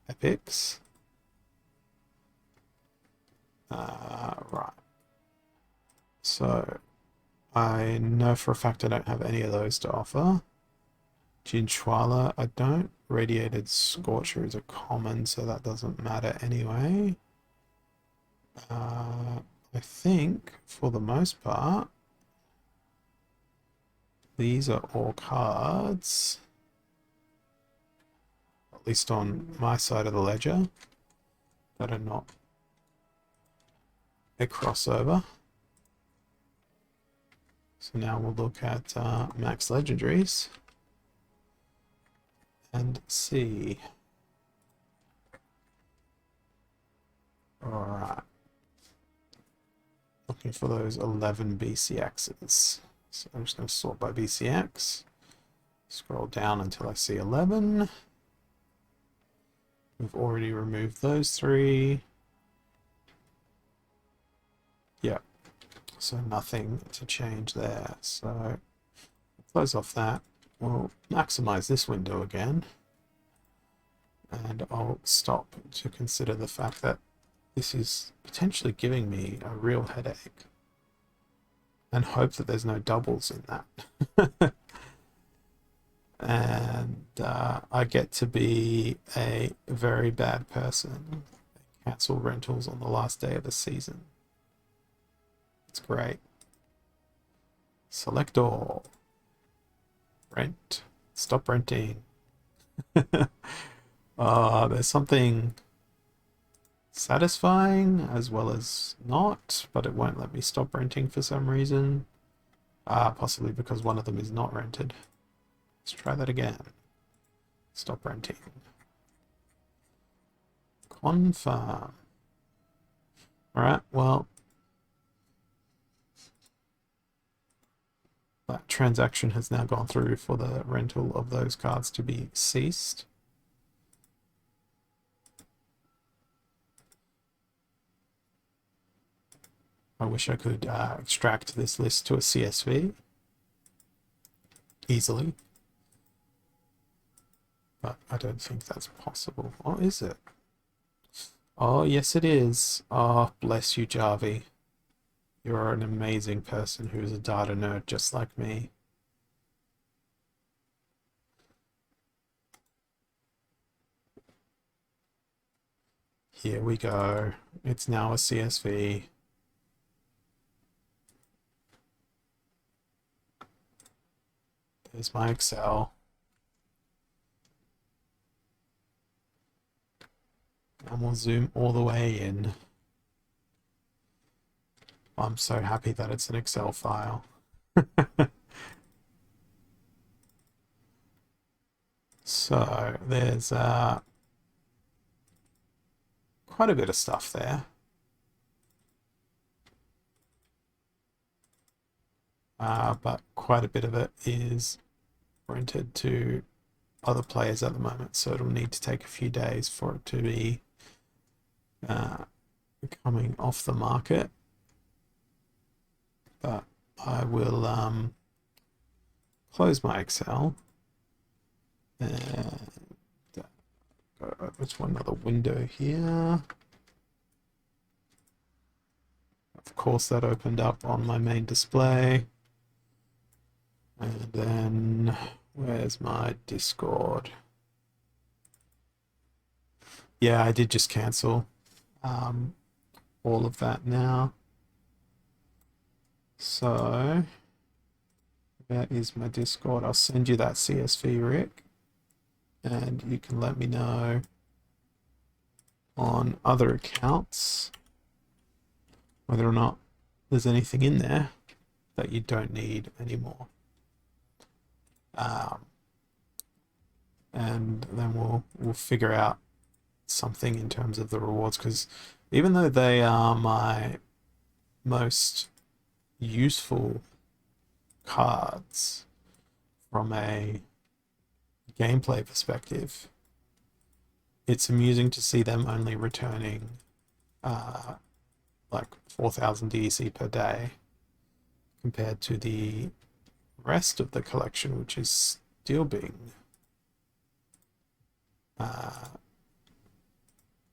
epics. Right. So I know for a fact I don't have any of those to offer. Jinchwala, I don't. Radiated Scorcher is a common, so that doesn't matter anyway. I think, for the most part, these are all cards, at least on my side of the ledger, that are not a crossover. So now we'll look at max legendaries and see. Alright. Looking for those 11 BCXs. So I'm just going to sort by BCX. Scroll down until I see 11. We've already removed those 3. Yep. So nothing to change there. So close off that. We'll maximize this window again. And I'll stop to consider the fact that this is potentially giving me a real headache. And hope that there's no doubles in that. And I get to be a very bad person. Cancel rentals on the last day of the season. It's great. Select all. Rent. Stop renting. There's something satisfying as well as not, but it won't let me stop renting for some reason. Possibly because one of them is not rented. Let's try that again. Stop renting. Confirm. Alright, well. That transaction has now gone through for the rental of those cards to be ceased. I wish I could extract this list to a CSV easily, but I don't think that's possible. Or is it? Oh, yes it is. Oh, bless you, Jarvie. You're an amazing person who's a data nerd just like me. Here we go. It's now a CSV. There's my Excel. And we'll zoom all the way in. I'm so happy that it's an Excel file. So there's quite a bit of stuff there. But quite a bit of it is rented to other players at the moment, so it'll need to take a few days for it to be coming off the market. But I will close my Excel and go over to another window here. Of course, that opened up on my main display. And then where's my Discord? Yeah, I did just cancel all of that now. So where is my Discord? I'll send you that CSV, Rick, and you can let me know on other accounts whether or not there's anything in there that you don't need anymore. And then we'll figure out something in terms of the rewards, because even though they are my most useful cards from a gameplay perspective, it's amusing to see them only returning like 4,000 DEC per day compared to the rest of the collection, which is still being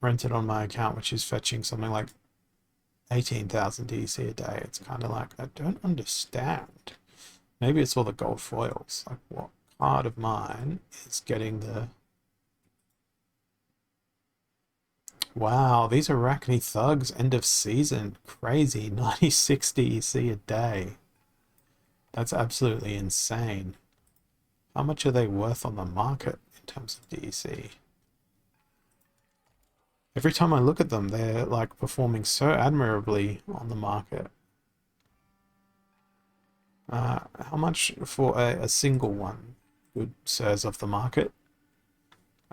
rented on my account, which is fetching something like 18,000 DEC a day. It's kind of like, I don't understand. Maybe it's all the gold foils. Like, what card of mine is getting the... Wow, these Arachne Thugs, end of season. Crazy, 96 DEC a day. That's absolutely insane. How much are they worth on the market in terms of DEC? Every time I look at them, they're like performing so admirably on the market. How much for a single one, good sirs of the market?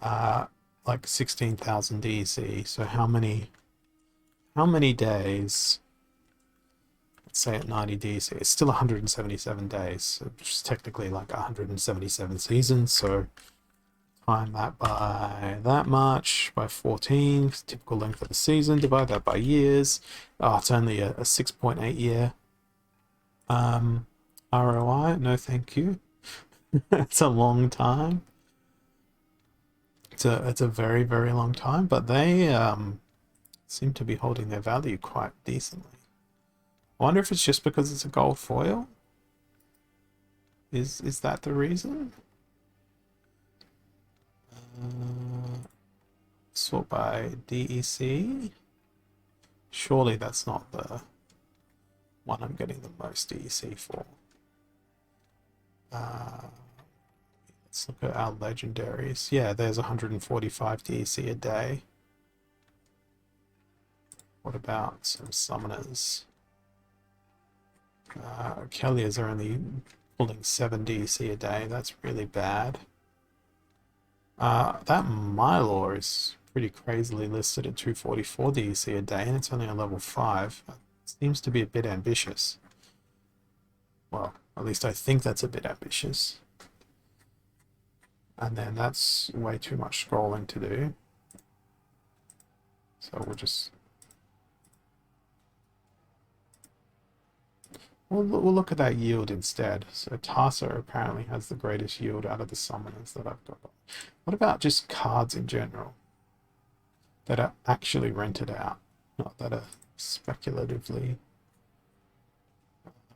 Like 16,000 DEC. So how many days? Let's say at 90 DEC, it's still 177 days, which is technically like 177 seasons. So time that by that much, by 14, typical length of the season, divide that by years. Oh, it's only a 6.8 year ROI. No thank you. It's a long time. It's a very, very long time, but they seem to be holding their value quite decently. I wonder if it's just because it's a gold foil. Is that the reason? Sort by DEC. Surely that's not the one I'm getting the most DEC for. Let's look at our legendaries. Yeah, there's 145 DEC a day. What about some summoners? Kelliers are only pulling 7 DEC a day. That's really bad. That Mylor is pretty crazily listed at 244 DEC a day, and it's only on level 5. That seems to be a bit ambitious. Well, At least I think that's a bit ambitious. And then that's way too much scrolling to do. So we'll look at that yield instead. So Tasso apparently has the greatest yield out of the summoners that I've got. What about just cards in general that are actually rented out, not that are speculatively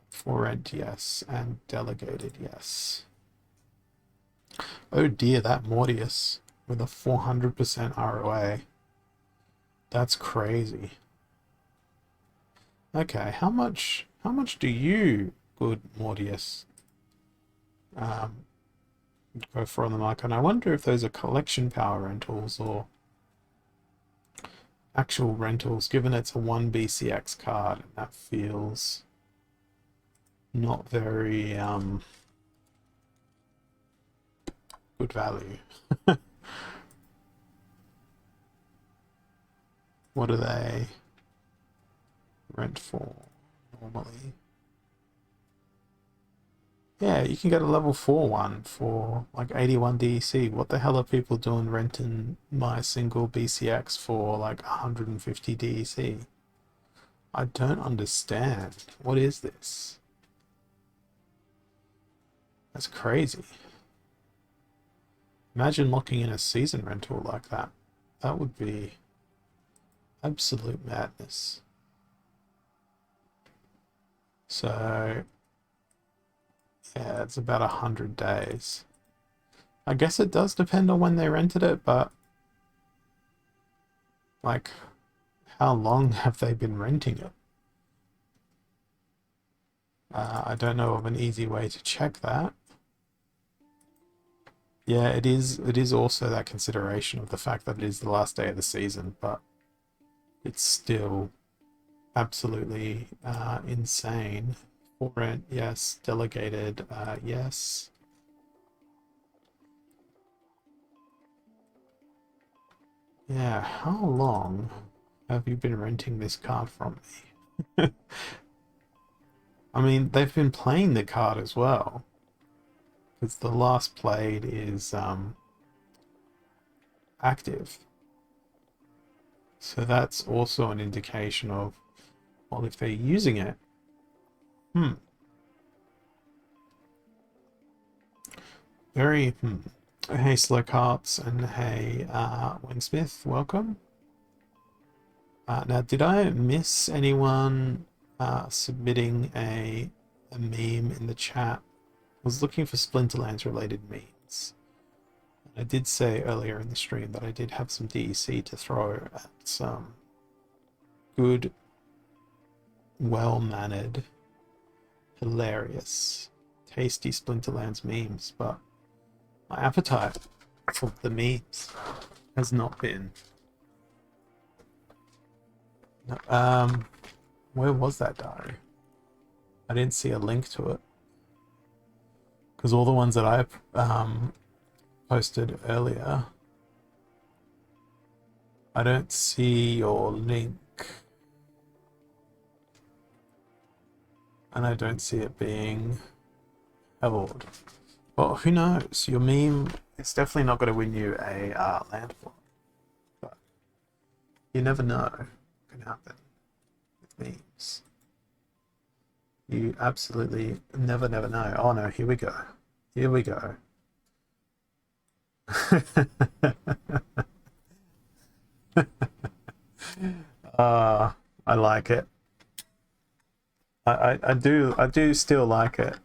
for rent, yes, and delegated, yes. Oh dear, that Mortius with a 400% ROA. That's crazy. Okay, how much do you, good Mortius, go for on the market? And I wonder if those are collection power rentals or actual rentals, given it's a 1 BCX card, and that feels not very good value. What do they rent for normally? Yeah, you can get a level 4 one for like 81 DEC. What the hell are people doing renting my single BCX for like 150 DEC? I don't understand. What is this? That's crazy. Imagine locking in a season rental like that. That would be absolute madness. So, yeah, it's about 100 days. I guess it does depend on when they rented it, but like, how long have they been renting it? I don't know of an easy way to check that. Yeah, it is. It is also that consideration of the fact that it is the last day of the season, but it's still absolutely insane. For rent, yes. Delegated, yes. Yeah, how long have you been renting this card from me? I mean, they've been playing the card as well, because the last played is active. So that's also an indication of, well, if they're using it, very, Hey, Slick Hearts, and hey, Winsmith, welcome. Now, did I miss anyone submitting a meme in the chat? I was looking for Splinterlands related memes. I did say earlier in the stream that I did have some DEC to throw at some good, well-mannered, hilarious, tasty Splinterlands memes, but my appetite for the memes has not been. Where was that diary? I didn't see a link to it because all the ones that I posted earlier, I don't see your link, and I don't see it being held. Well, who knows? Your meme, it's definitely not going to win you a land plot, but you never know what can happen with memes. You absolutely never know. Oh no, here we go. Here we go. I like it. I do still like it.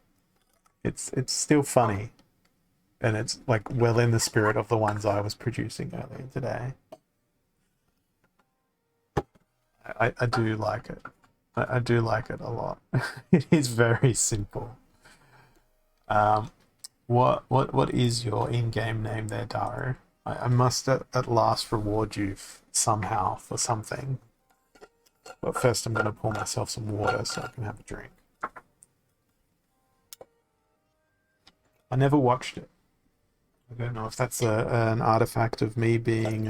It's still funny, and it's like well in the spirit of the ones I was producing earlier today. I do like it. I do like it a lot. It is very simple. What is your in-game name there, Daru? I must at last reward you somehow for something. But first I'm going to pour myself some water so I can have a drink. I never watched it. I don't know if that's an artifact of me being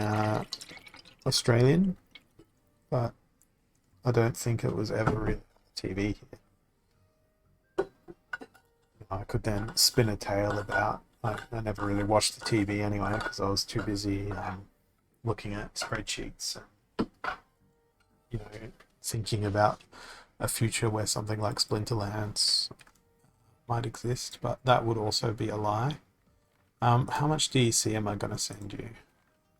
Australian, but I don't think it was ever really TV here. I could then spin a tale about. I never really watched the TV anyway because I was too busy looking at spreadsheets and thinking about a future where something like Splinterlands might exist, but that would also be a lie. How much DEC am I going to send you?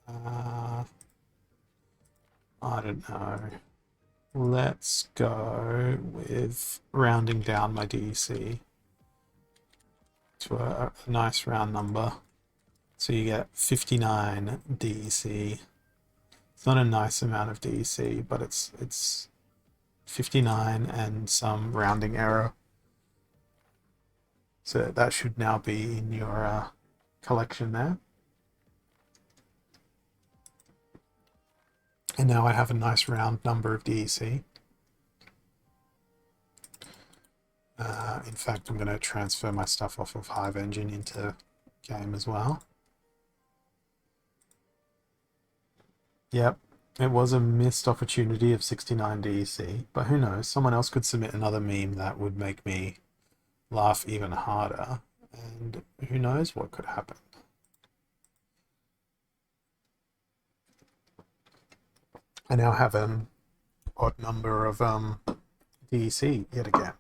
I don't know. Let's go with rounding down my DEC to a nice round number. So you get 59 DEC. It's not a nice amount of DEC, but it's 59 and some rounding error. So that should now be in your collection there. And now I have a nice round number of DEC. In fact, I'm going to transfer my stuff off of Hive Engine into game as well. Yep, it was a missed opportunity of 69 DEC, but who knows? Someone else could submit another meme that would make me laugh even harder, and who knows what could happen. I now have an odd number of DEC yet again.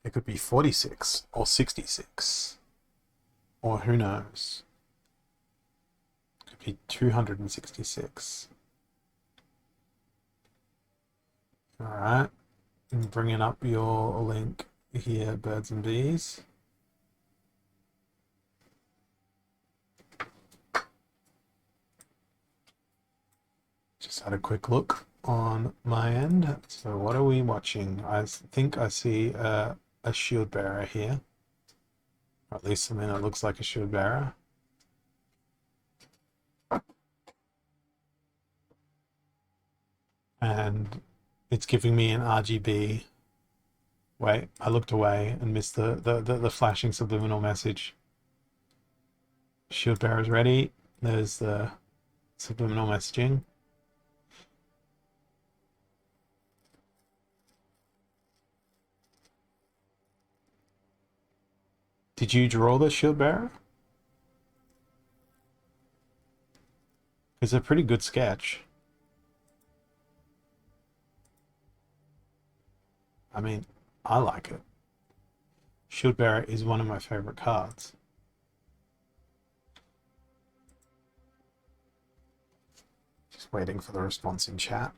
It could be 46 or 66, or who knows? It could be 266. All right, and bringing up your link here, birds and bees. Just had a quick look on my end. So what are we watching? I think I see a shield bearer here. Or at least something that looks like a shield bearer. And it's giving me an RGB. Wait, I looked away and missed the flashing subliminal message. Shield bearer is ready. There's the subliminal messaging. Did you draw the shield bearer? It's a pretty good sketch. I mean, I like it. Shield bearer is one of my favorite cards. Just waiting for the response in chat.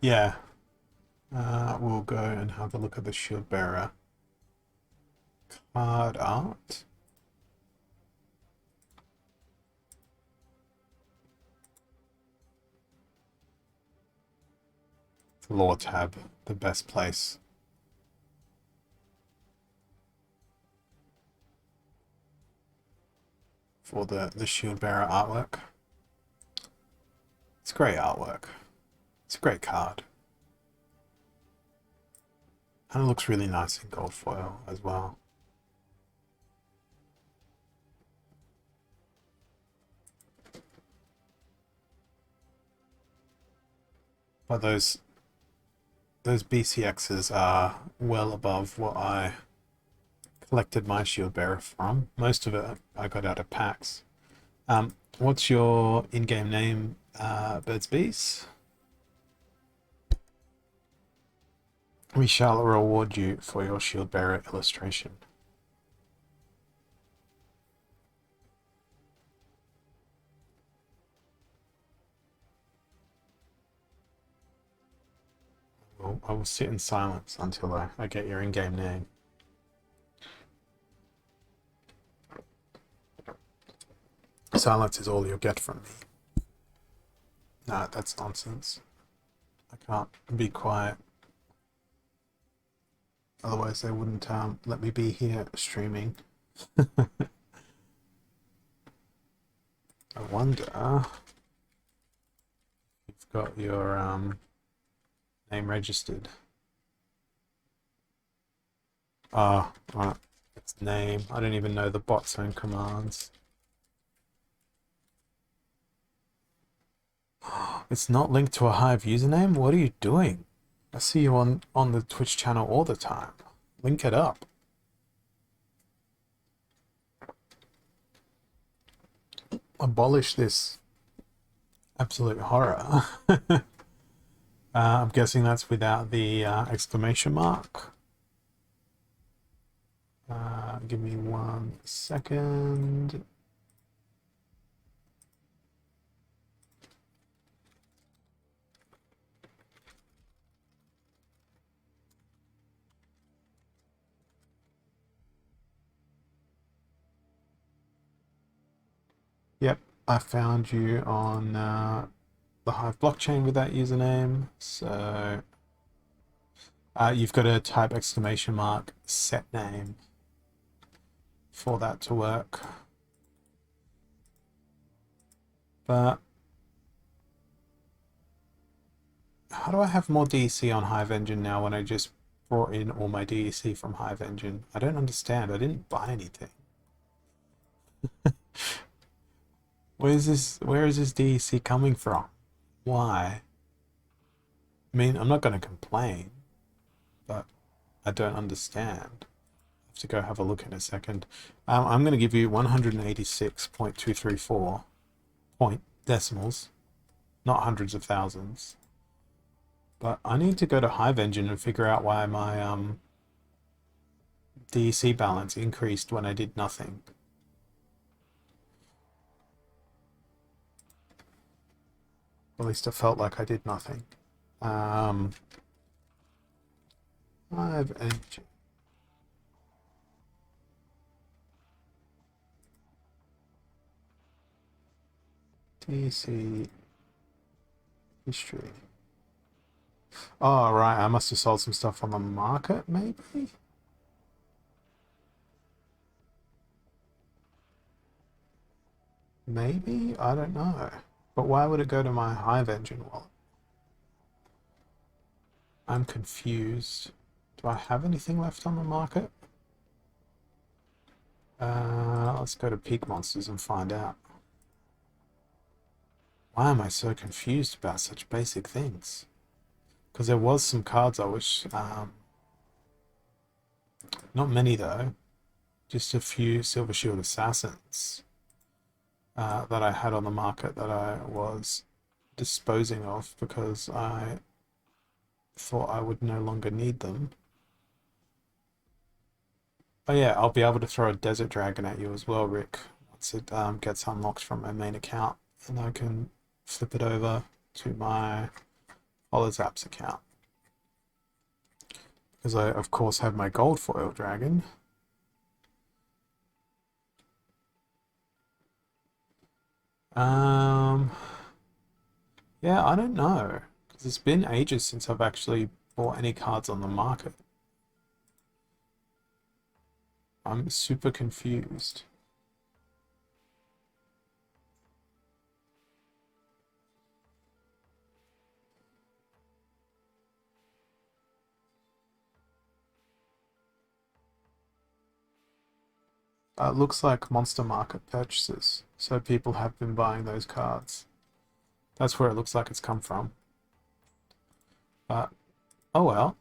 Yeah, we'll go and have a look at the shield bearer card art. The lore tab, the best place. For the shield bearer artwork. It's great artwork. It's a great card. And it looks really nice in gold foil as well. But those BCXs are well above what I collected my shield bearer from. Most of it I got out of packs. What's your in-game name, Birds Bees? We shall reward you for your shield bearer illustration. I will sit in silence until I get your in-game name. Silence is all you'll get from me. No, that's nonsense. I can't be quiet. Otherwise they wouldn't let me be here streaming. I wonder if you've got your Name registered. Ah, it's name. I don't even know the bot's own commands. It's not linked to a Hive username? What are you doing? I see you on the Twitch channel all the time. Link it up. Abolish this absolute horror. I'm guessing that's without the exclamation mark. Give me 1 second. Yep, I found you on the Hive blockchain with that username. So you've got to type exclamation mark set name for that to work. But how do I have more DEC on Hive Engine now when I just brought in all my DEC from Hive Engine? I don't understand. I didn't buy anything. Where is this DEC coming from? Why? I mean, I'm not going to complain, but I don't understand. I have to go have a look in a second. I'm going to give you 186.234 point decimals, not hundreds of thousands. But I need to go to Hive Engine and figure out why my DEC balance increased when I did nothing. At least it felt like I did nothing. Hive Engine. DEC history. Oh, right. I must have sold some stuff on the market, maybe? Maybe? I don't know. But why would it go to my Hive Engine wallet? I'm confused. Do I have anything left on the market? Let's go to Peak Monsters and find out. Why am I so confused about such basic things? Because there was some cards I wish... not many though. Just a few Silver Shield Assassins that I had on the market that I was disposing of because I thought I would no longer need them. Oh yeah, I'll be able to throw a Desert Dragon at you as well, Rick, once it gets unlocked from my main account, and I can flip it over to my Holozaps account. Because I, of course, have my Gold Foil Dragon. Yeah, I don't know. Because it's been ages since I've actually bought any cards on the market. I'm super confused. It looks like Monster Market purchases. So people have been buying those cards. That's where it looks like it's come from. But, oh well.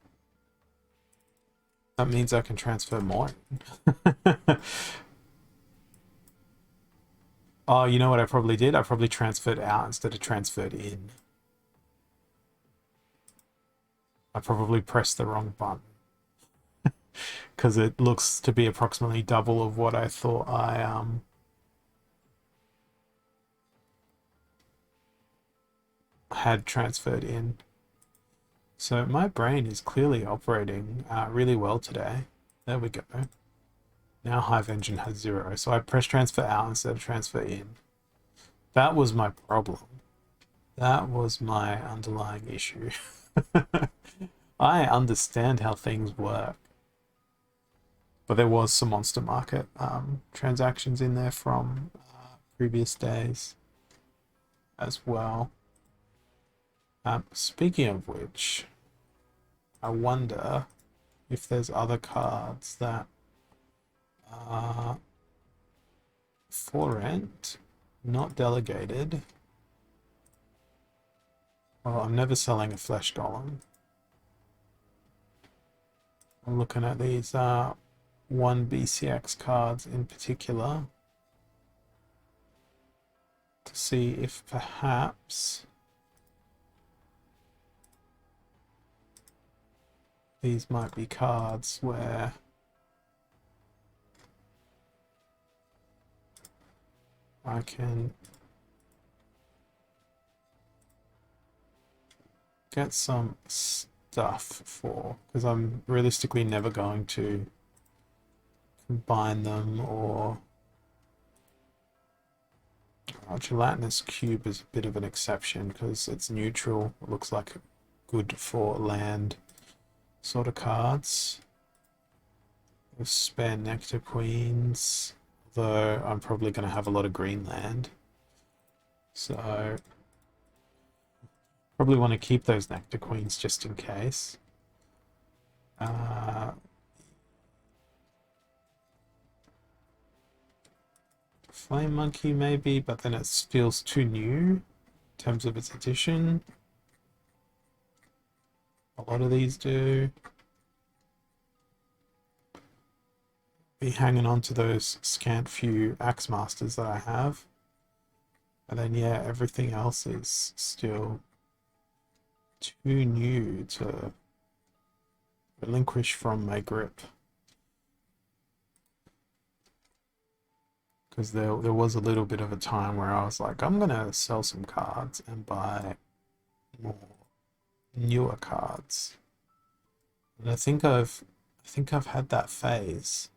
That means I can transfer more. Oh, you know what I probably did? I probably transferred out instead of transferred in. I probably pressed the wrong button. Because it looks to be approximately double of what I thought I had transferred in. So my brain is clearly operating really well today. There we go. Now Hive Engine has 0. So I press transfer out instead of transfer in. That was my problem. That was my underlying issue. I understand how things work. But there was some Monster Market transactions in there from previous days as well. Speaking of which, I wonder if there's other cards that are for rent, not delegated. Well, I'm never selling a flesh golem. I'm looking at these 1 BCX cards in particular to see if perhaps these might be cards where I can get some stuff for, because I'm realistically never going to combine them. Or gelatinous cube is a bit of an exception because it's neutral. It looks like good for land sort of cards. There's spare nectar queens, though I'm probably going to have a lot of green land, so probably want to keep those nectar queens just in case. Flame monkey maybe, but then it feels too new in terms of its addition. A lot of these do. Be hanging on to those scant few axe masters that I have, and then yeah, everything else is still too new to relinquish from my grip. Because there was a little bit of a time where I was like, I'm gonna sell some cards and buy more newer cards. And I think I've had that phase.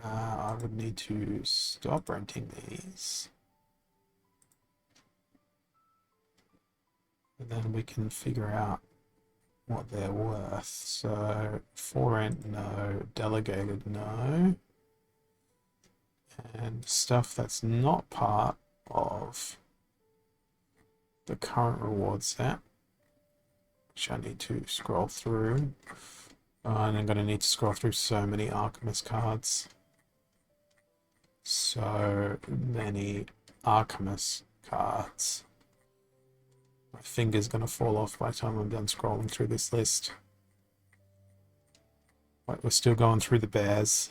I would need to stop renting these, and then we can figure out what they're worth. So for rent, no. Delegated, no. And stuff that's not part of the current reward set, which I need to scroll through. And I'm going to need to scroll through so many Alchemist cards. So many Archimus cards. My finger's going to fall off by the time I'm done scrolling through this list. Like, we're still going through the bears.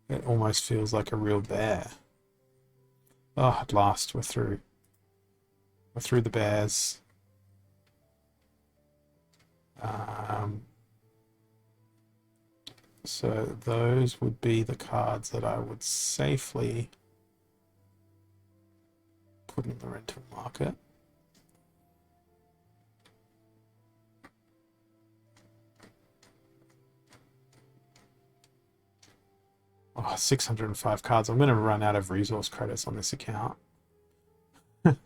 It almost feels like a real bear. Oh, at last we're through. We're through the bears. So those would be the cards that I would safely put in the rental market. Oh, 605 cards. I'm going to run out of resource credits on this account. I'm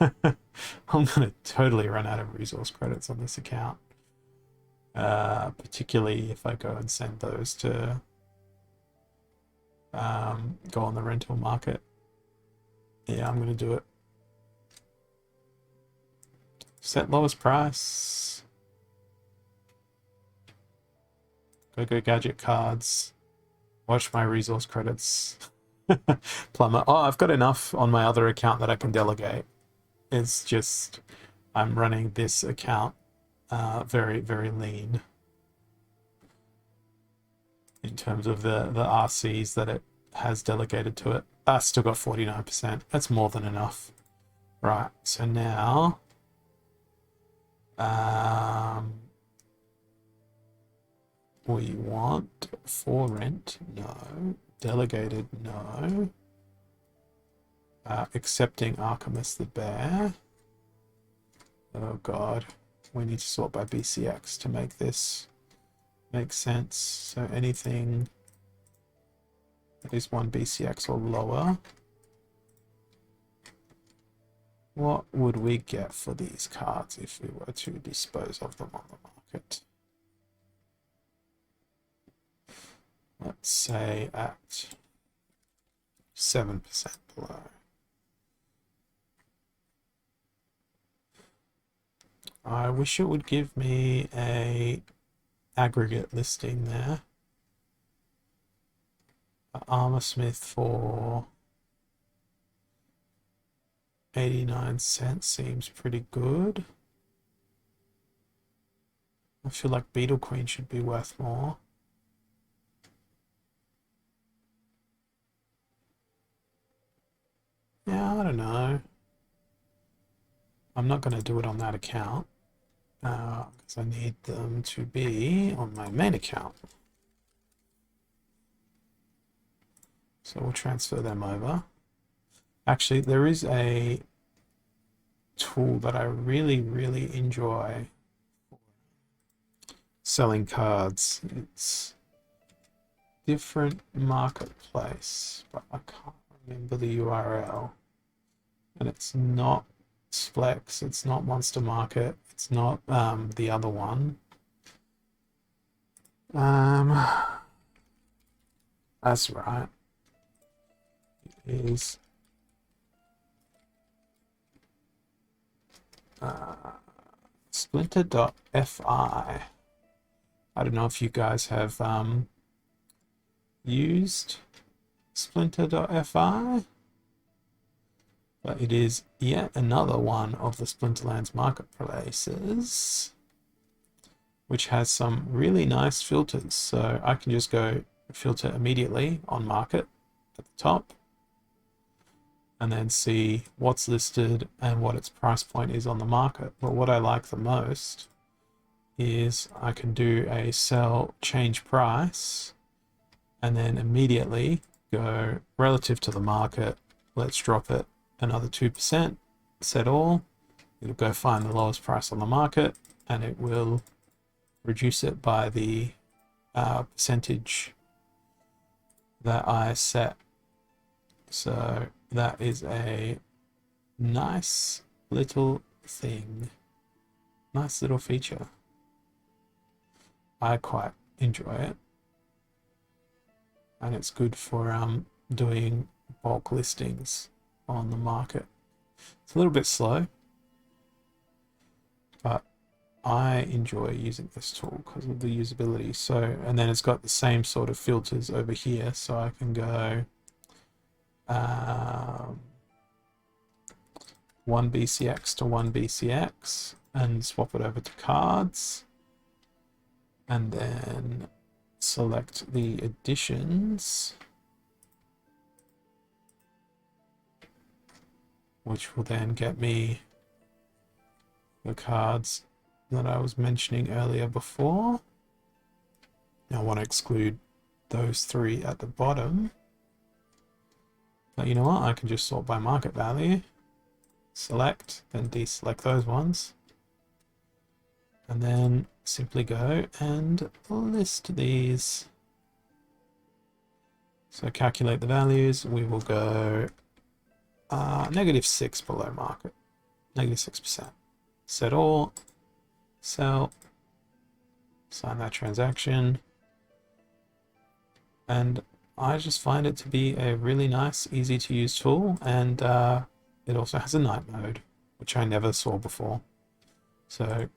going to totally run out of resource credits on this account. Particularly if I go and send those to go on the rental market. Yeah, I'm going to do it. Set lowest price. Go gadget cards. Watch my resource credits. Plumber. Oh, I've got enough on my other account that I can delegate. It's just I'm running this account very, very lean in terms of the RCs that it has delegated to it. I still got 49%. That's more than enough. Right, so now we want for rent, no. Delegated, no. Accepting Archimus the bear. Oh god, we need to sort by BCX to make this make sense. So anything that is 1 BCX or lower. What would we get for these cards if we were to dispose of them on the market? Let's say at 7% below. I wish it would give me a aggregate listing there. Armor Smith for 89 cents seems pretty good. I feel like Beetle Queen should be worth more. Yeah, I don't know. I'm not going to do it on that account because I need them to be on my main account. So we'll transfer them over. Actually, there is a tool that I really, really enjoy selling cards. It's different marketplace, but I can't remember the URL. And it's not Splex, it's not Monster Market, it's not the other one. That's right. It is Splinter.fi. I don't know if you guys have used Splinter.fi, but it is yet another one of the Splinterlands marketplaces, which has some really nice filters. So I can just go filter immediately on market at the top, and then see what's listed and what its price point is on the market. But what I like the most is I can do a sell change price and then immediately go relative to the market. Let's drop it another 2%, set all. It'll go find the lowest price on the market and it will reduce it by the percentage that I set. So that is a nice little thing, nice little feature. I quite enjoy it, and it's good for doing bulk listings on the market. It's a little bit slow, but I enjoy using this tool because of the usability. So, and then it's got the same sort of filters over here, so I can go 1 BCX to 1 BCX and swap it over to cards, and then select the additions, which will then get me the cards that I was mentioning earlier before. Now I want to exclude those three at the bottom, but you know what, I can just sort by market value, select, then deselect those ones, and then simply go and list these. So calculate the values. We will go -6 below market, -6%. Set all, sell, sign that transaction, and I just find it to be a really nice, easy to use tool, and it also has a night mode, which I never saw before. So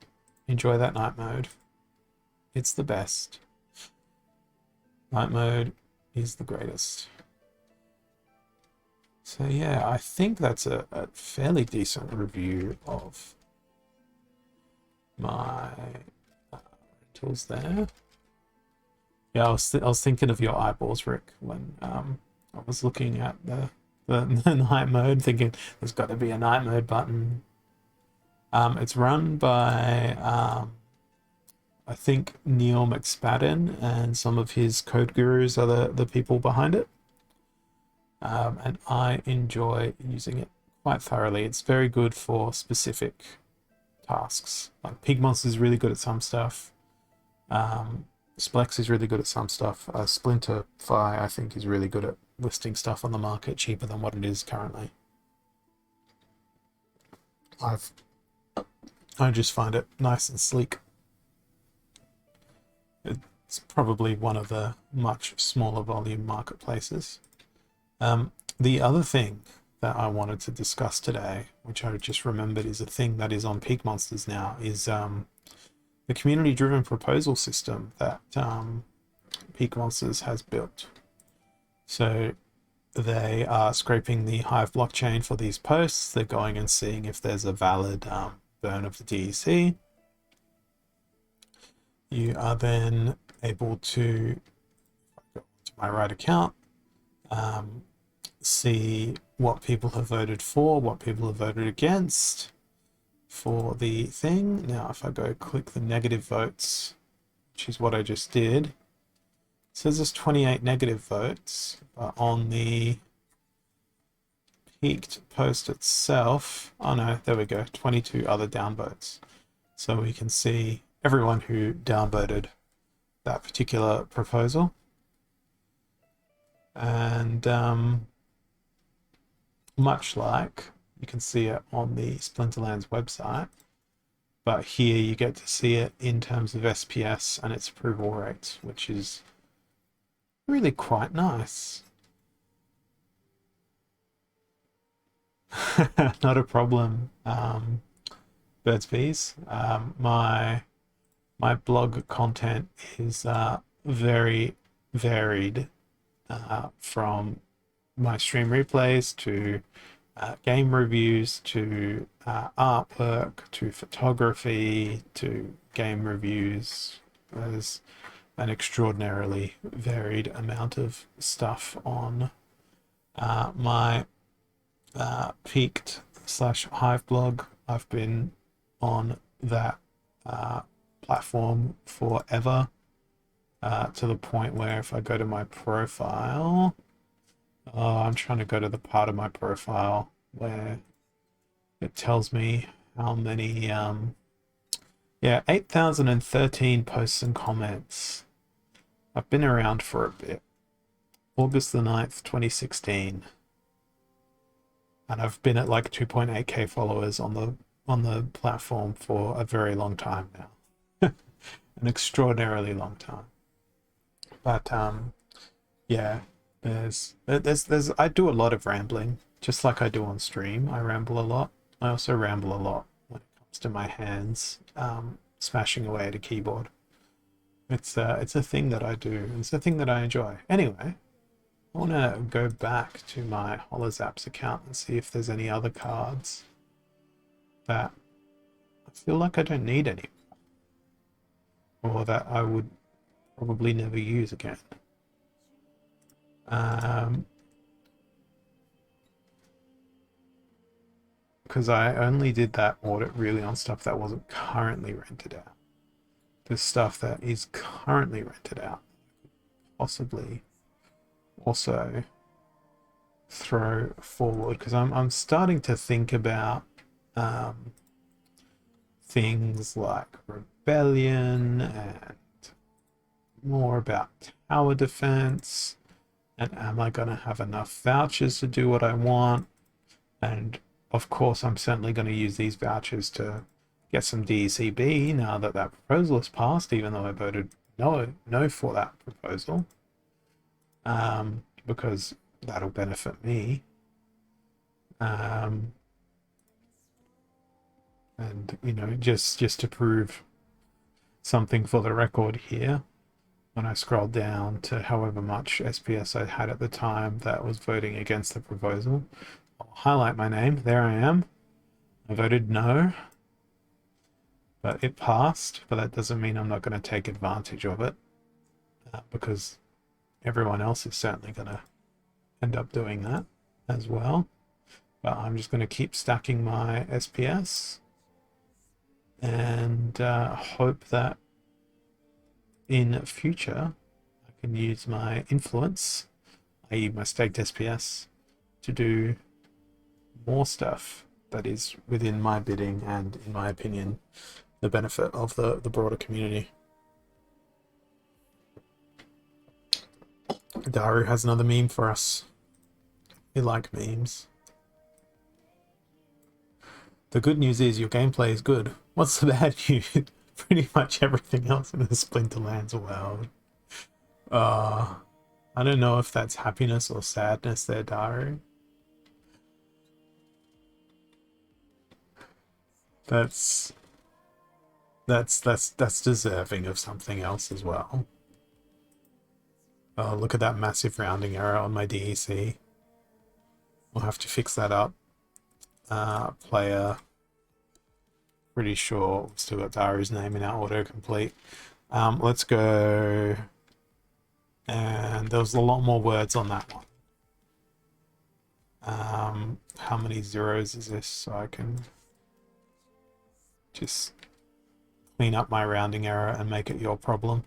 enjoy that night mode. It's the best. Night mode is the greatest. So yeah, I think that's a fairly decent review of my rentals there. Yeah, I was thinking of your eyeballs, Rick, when I was looking at the night mode, thinking there's got to be a night mode button. It's run by I think Neil McSpadden, and some of his code gurus are the people behind it. And I enjoy using it quite thoroughly. It's very good for specific tasks. Like Pigmos is really good at some stuff. Splex is really good at some stuff. Splinterfy, I think, is really good at listing stuff on the market cheaper than what it is currently. I just find it nice and sleek. It's probably one of the much smaller volume marketplaces. The other thing that I wanted to discuss today, which I just remembered is a thing that is on Peak Monsters now, is the community-driven proposal system that Peak Monsters has built. So they are scraping the Hive blockchain for these posts. They're going and seeing if there's a valid burn of the DEC. You are then able to go to my right account, see what people have voted for, what people have voted against for the thing. Now, if I go click the negative votes, which is what I just did, it says there's 28 negative votes, but on the peaked post itself, oh no, there we go, 22 other downvotes. So we can see everyone who downvoted that particular proposal. And much like you can see it on the Splinterlands website, but here you get to see it in terms of SPS and its approval rates, which is really quite nice. Not a problem, birds bees. My blog content is very varied, from my stream replays to game reviews to artwork to photography to game reviews. There's an extraordinarily varied amount of stuff on my peaked/hive blog. I've been on that platform forever, to the point where if I go to my profile, I'm trying to go to the part of my profile where it tells me how many, 8,013 posts and comments. I've been around for a bit. August the 9th, 2016. And I've been at like 2.8k followers on the platform for a very long time now. An extraordinarily long time. But yeah, there's I do a lot of rambling, just like I do on stream. I ramble a lot. I also ramble a lot when it comes to my hands smashing away at a keyboard. It's a thing that I do. It's a thing that I enjoy. Anyway, I want to go back to my Holozaps account and see if there's any other cards that I feel like I don't need anymore, or that I would probably never use again. Because I only did that audit really on stuff that wasn't currently rented out. The stuff that is currently rented out, possibly also throw forward, because I'm starting to think about things like rebellion and more about tower defense, and am I going to have enough vouchers to do what I want? And of course I'm certainly going to use these vouchers to get some DECB now that that proposal is passed, even though I voted no for that proposal, because that'll benefit me. And you know, just to prove something for the record here, when I scroll down to however much SPS I had at the time that was voting against the proposal, I'll highlight my name. There I am. I voted no, but it passed. But that doesn't mean I'm not going to take advantage of it, because everyone else is certainly going to end up doing that as well. But I'm just going to keep stacking my SPS and hope that in future I can use my influence, i.e. my staked SPS, to do more stuff that is within my bidding and, in my opinion, the benefit of the broader community. Daru has another meme for us. We like memes. The good news is your gameplay is good. What's the bad news? Pretty much everything else in the Splinterlands world. I don't know if that's happiness or sadness there, Daru. That's that's deserving of something else as well. Oh, look at that massive rounding error on my DEC. We'll have to fix that up. Player, pretty sure we've still got Daru's name in our autocomplete. Let's go. And there was a lot more words on that one. How many zeros is this? So I can just clean up my rounding error and make it your problem.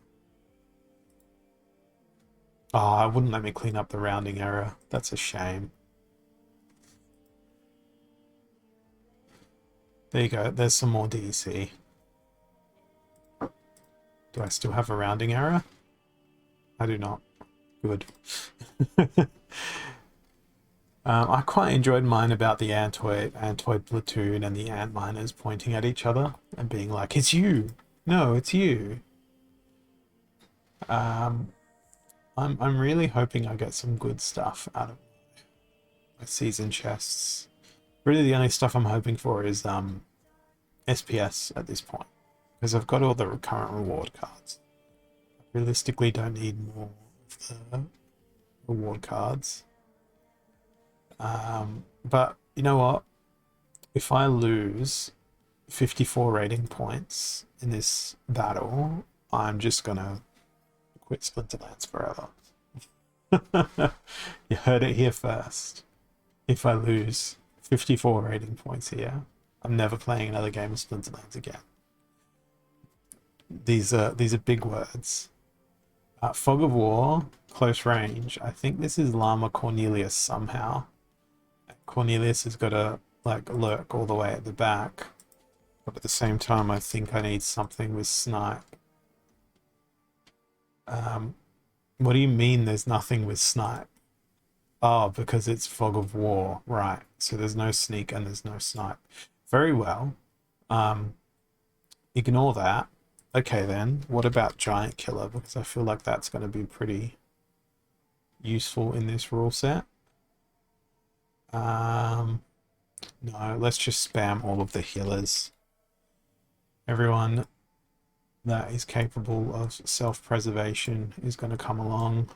Oh, it wouldn't let me clean up the rounding error. That's a shame. There you go. There's some more DEC. Do I still have a rounding error? I do not. Good. I quite enjoyed mine about the Antoid platoon and the ant miners pointing at each other and being like, "It's you! No, it's you!" I'm really hoping I get some good stuff out of my season chests. Really, the only stuff I'm hoping for is SPS at this point, because I've got all the current reward cards. I realistically don't need more of the reward cards. But you know what? If I lose 54 rating points in this battle, I'm just gonna quit Splinterlands forever. You heard it here first. If I lose 54 rating points here, I'm never playing another game of Splinterlands again. These are big words. Fog of War, close range. I think this is Llama Cornelius somehow. Cornelius has got to like lurk all the way at the back, but at the same time I think I need something with snipe. What do you mean there's nothing with snipe? Oh, because it's Fog of War, right? So there's no sneak and there's no snipe. Very well. Ignore that. Okay then, what about Giant Killer? Because I feel like that's going to be pretty useful in this rule set. No, let's just spam all of the healers. Everyone that is capable of self-preservation is going to come along,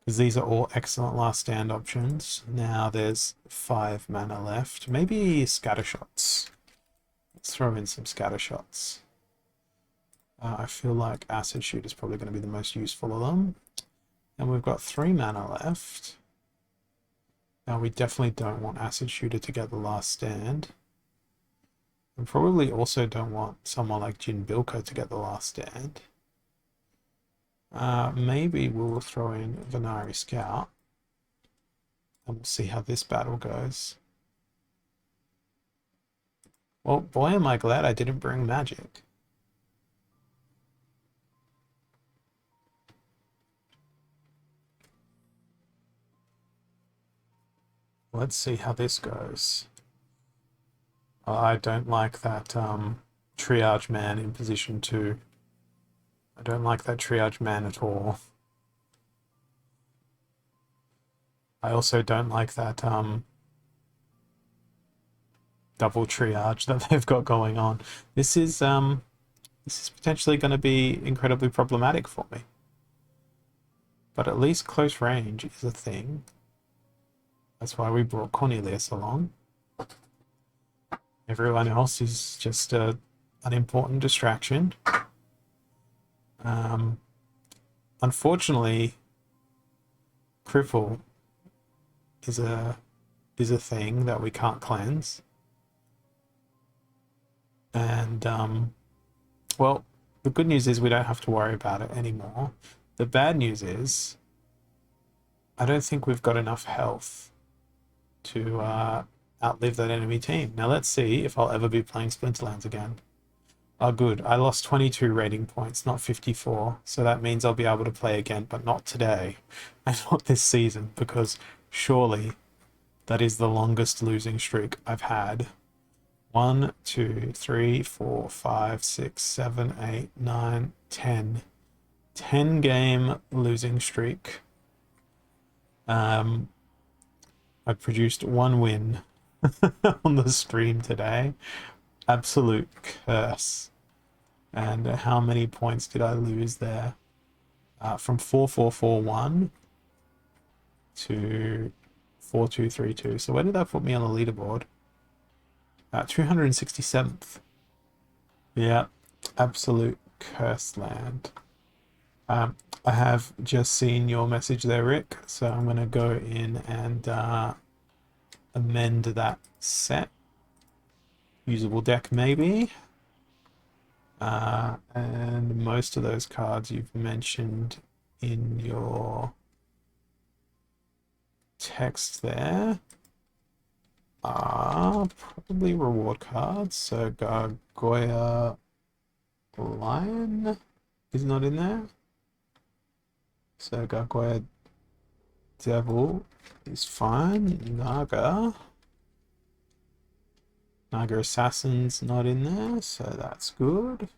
because these are all excellent last stand options. Now there's 5 mana left. Maybe scattershots. Let's throw in some scattershots. I feel like Acid Shoot is probably going to be the most useful of them. And we've got 3 mana left. Now we definitely don't want Acid Shooter to get the last stand. And probably also don't want someone like Jin Bilko to get the last stand. Maybe we'll throw in Venari Scout. And we'll see how this battle goes. Well, boy am I glad I didn't bring magic. Let's see how this goes. I don't like that triage man in position 2. I don't like that triage man at all. I also don't like that double triage that they've got going on. This is potentially going to be incredibly problematic for me. But at least close range is a thing. That's why we brought Cornelius along. Everyone else is just an unimportant distraction. Unfortunately, Cripple is a thing that we can't cleanse. And well, the good news is we don't have to worry about it anymore. The bad news is I don't think we've got enough health to outlive that enemy team. Now let's see if I'll ever be playing Splinterlands again. Oh good, I lost 22 rating points, not 54, so that means I'll be able to play again, but not today, and not this season, because surely that is the longest losing streak I've had. 1, 2, 3, 4, 5, 6, 7, 8, 9, 10. 10 game losing streak. I produced 1 win on the stream today. Absolute curse. And how many points did I lose there? From 4441 to 4232. So where did that put me on the leaderboard? 267th. Yeah, absolute curse land. I have just seen your message there, Rick. So I'm going to go in and amend that set. Usable deck, maybe. And most of those cards you've mentioned in your text there are probably reward cards. So Gargoyle Lion is not in there. So Gargoyle Devil is fine. Naga Assassin's not in there, so that's good.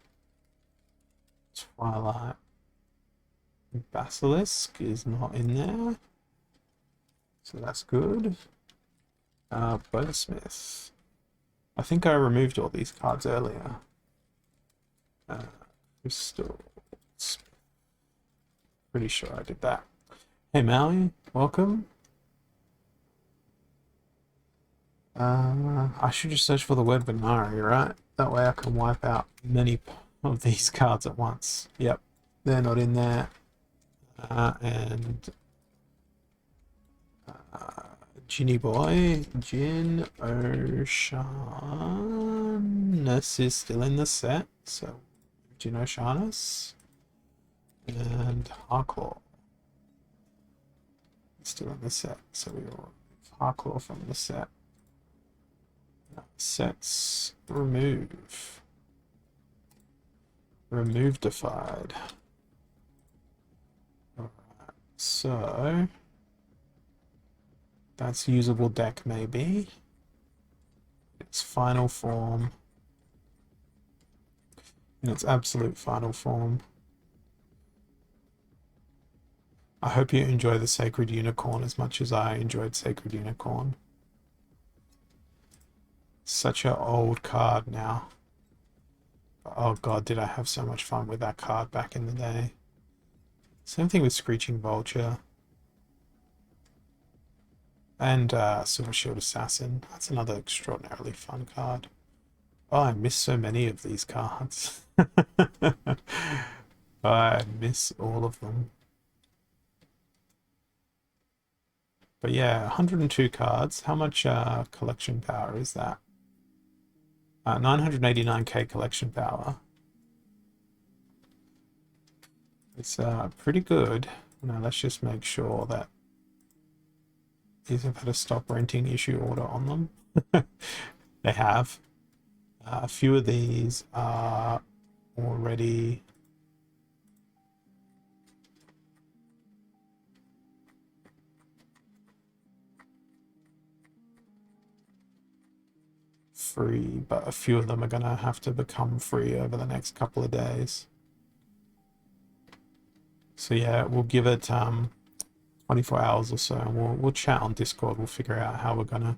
Twilight Basilisk is not in there, so that's good. Bowsmith. I think I removed all these cards earlier. Crystal. Pretty sure I did that. Hey Maui, welcome. I should just search for the word binary, right? That way I can wipe out many of these cards at once. Yep, they're not in there. And Ginny Boy, Jin O'Shaughnessy is still in the set, so Jin O'Shaughnessy and Harclaw still in the set, so we will remove Harclaw from the set. Sets remove. Remove defied. Alright, so that's usable deck maybe. Its final form. In its absolute final form. I hope you enjoy the Sacred Unicorn as much as I enjoyed Sacred Unicorn. Such an old card now. Oh god, did I have so much fun with that card back in the day. Same thing with Screeching Vulture. And Silver Shield Assassin. That's another extraordinarily fun card. Oh, I miss so many of these cards. I miss all of them. But yeah, 102 cards. How much collection power is that? 989k collection power. It's pretty good. Now let's just make sure that these have had a stop renting issue order on them. They have. A few of these are already free, but a few of them are going to have to become free over the next couple of days. So yeah, we'll give it 24 hours or so, and we'll chat on Discord. We'll figure out how we're going to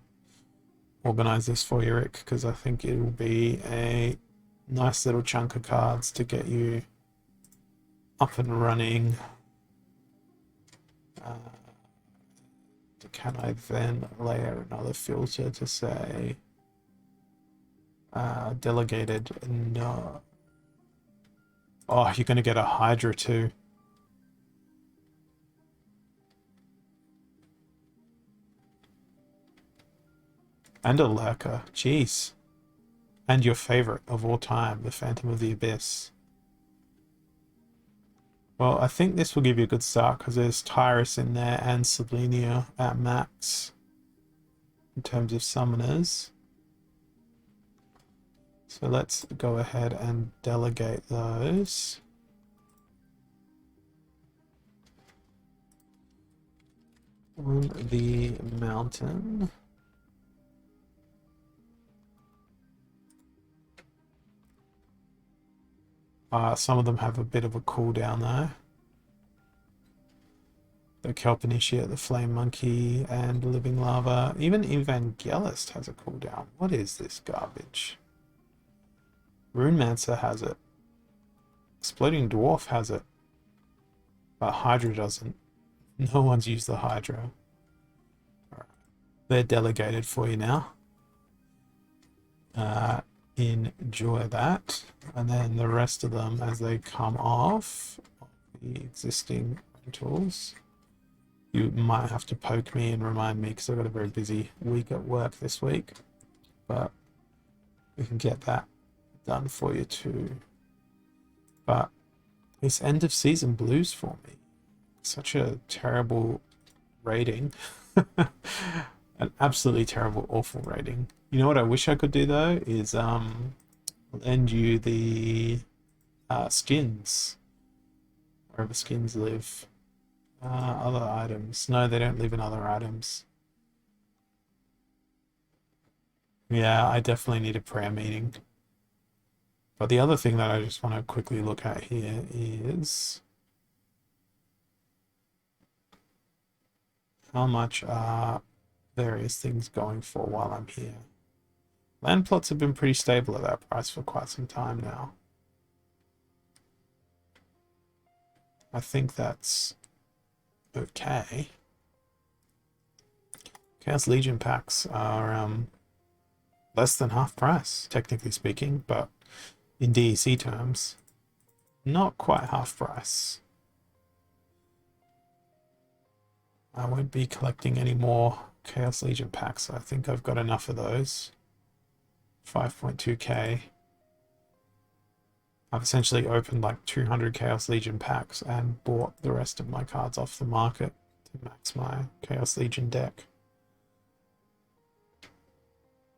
organize this for you, Rick, because I think it will be a nice little chunk of cards to get you up and running. Can I then layer another filter to say delegated? No. Oh, you're going to get a Hydra too. And a Lurker. Jeez. And your favorite of all time, the Phantom of the Abyss. Well, I think this will give you a good start because there's Tyrus in there and Sublenia at max in terms of summoners. So let's go ahead and delegate those. On the mountain. Some of them have a bit of a cooldown though. the Kelp Initiate, the Flame Monkey, and Living Lava. Even Evangelist has a cooldown. What is this garbage? Runemancer has it. Exploding Dwarf has it. But Hydra doesn't. No one's used the Hydra. Alright. They're delegated for you now. Enjoy that. And then the rest of them, as they come off the existing rentals, you might have to poke me and remind me because I've got a very busy week at work this week. But we can get that done for you too. But this end of season blues for me. Such a terrible rating. An absolutely terrible, awful rating. You know what I wish I could do though is lend you the skins, wherever skins live. Other items. No, they don't live in other items. Yeah, I definitely need a prayer meeting. But the other thing that I just want to quickly look at here is how much are various things going for while I'm here. Land plots have been pretty stable at that price for quite some time now. I think that's okay. Chaos Legion packs are less than half price, technically speaking, but in DEC terms, not quite half price. I won't be collecting any more Chaos Legion packs. I think I've got enough of those. 5.2k. I've essentially opened like 200 Chaos Legion packs and bought the rest of my cards off the market to max my Chaos Legion deck.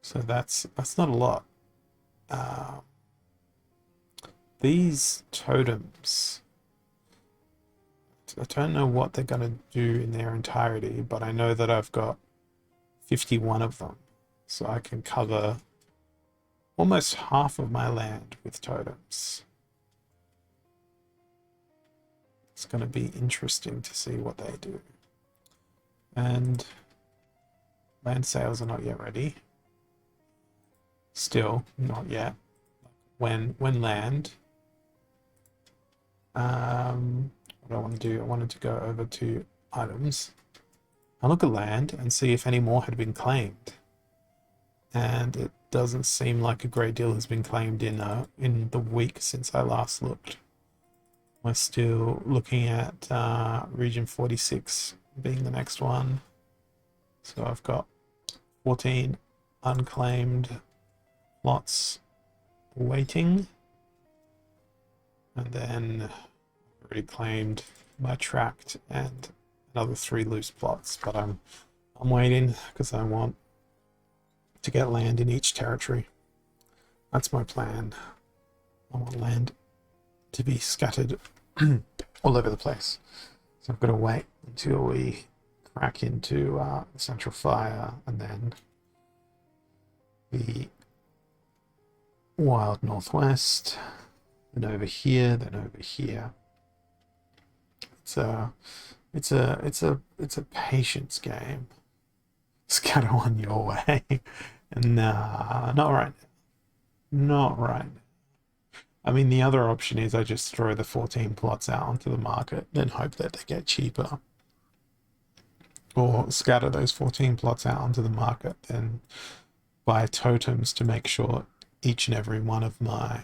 So that's not a lot. These totems, I don't know what they're going to do in their entirety, but I know that I've got 51 of them, so I can cover almost half of my land with totems. It's going to be interesting to see what they do. And land sales are not yet ready. Still not yet. When land, what do I want to do? I wanted to go over to items. I look at land and see if any more had been claimed. And it doesn't seem like a great deal has been claimed in the week since I last looked. We're still looking at region 46 being the next one. So I've got 14 unclaimed lots waiting. And then I've already claimed my tract and another 3 loose plots, but I'm waiting because I want to get land in each territory. That's my plan. I want land to be scattered all over the place. So I've got to wait until we crack into the Central Fire and then the Wild Northwest, then over here, then over here. It's a patience game. Scatter one your way. Nah, not right now. Not right now. I mean, the other option is I just throw the 14 plots out onto the market, then hope that they get cheaper. Or scatter those 14 plots out onto the market, then buy totems to make sure each and every one of my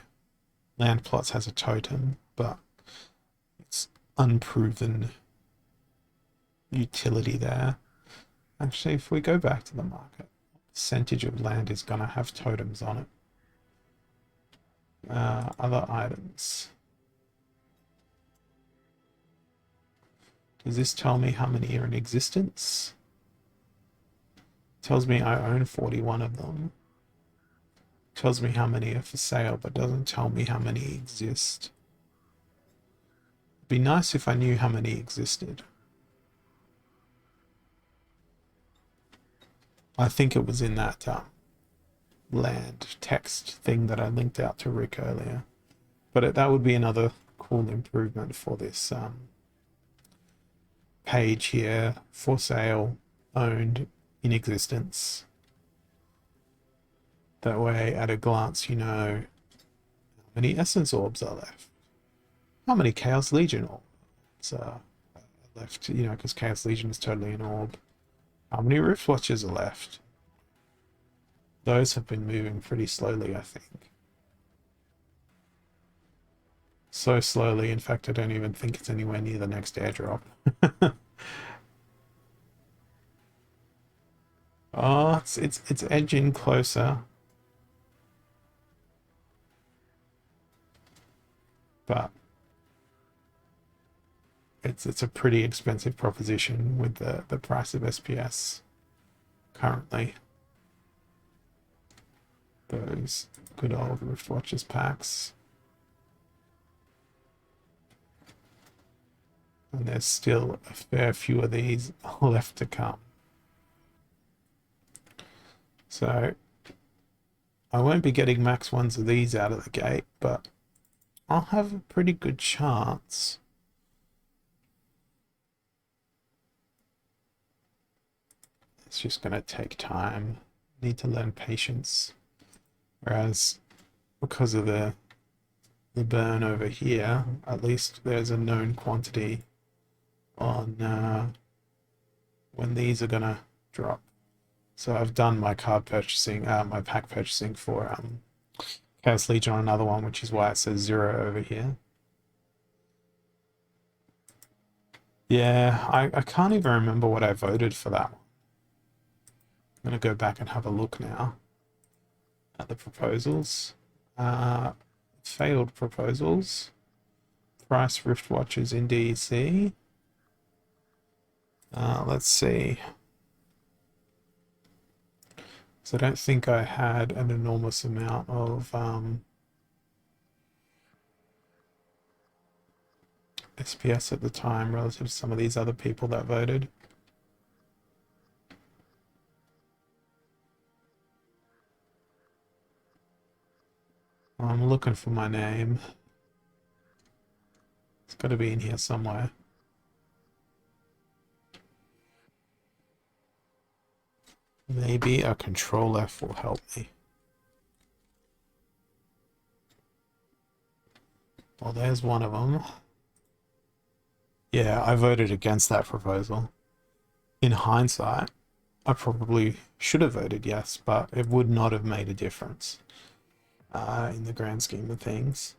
land plots has a totem, but it's unproven utility there. Actually, if we go back to the market, what percentage of land is going to have totems on it? Other items. Does this tell me how many are in existence? It tells me I own 41 of them. It tells me how many are for sale, but doesn't tell me how many exist. It'd be nice if I knew how many existed. I think it was in that land text thing that I linked out to Rick earlier. But that would be another cool improvement for this page here, for sale, owned, in existence. That way, at a glance, you know how many essence orbs are left, how many Chaos Legion orbs are left, you know, because Chaos Legion is totally an orb. How many Rift Watchers are left? Those have been moving pretty slowly, I think. So slowly, in fact, I don't even think it's anywhere near the next airdrop. Oh, it's edging closer. But it's a pretty expensive proposition with the price of SPS currently. Those good old Rift Watchers packs. And there's still a fair few of these left to come. So I won't be getting max ones of these out of the gate, but I'll have a pretty good chance. It's just going to take time. Need to learn patience. Whereas because of the burn over here, at least there's a known quantity on when these are going to drop. So I've done my card purchasing, my pack purchasing for Chaos Legion on another one, which is why it says 0 over here. Yeah, I can't even remember what I voted for that one. I'm going to go back and have a look now at the proposals. Failed proposals. Price Rift Watchers in DEC. Let's see. So I don't think I had an enormous amount of SPS at the time relative to some of these other people that voted. I'm looking for my name. It's got to be in here somewhere. Maybe a Control F will help me. Well, there's one of them. Yeah, I voted against that proposal. In hindsight, I probably should have voted yes, but it would not have made a difference in the grand scheme of things.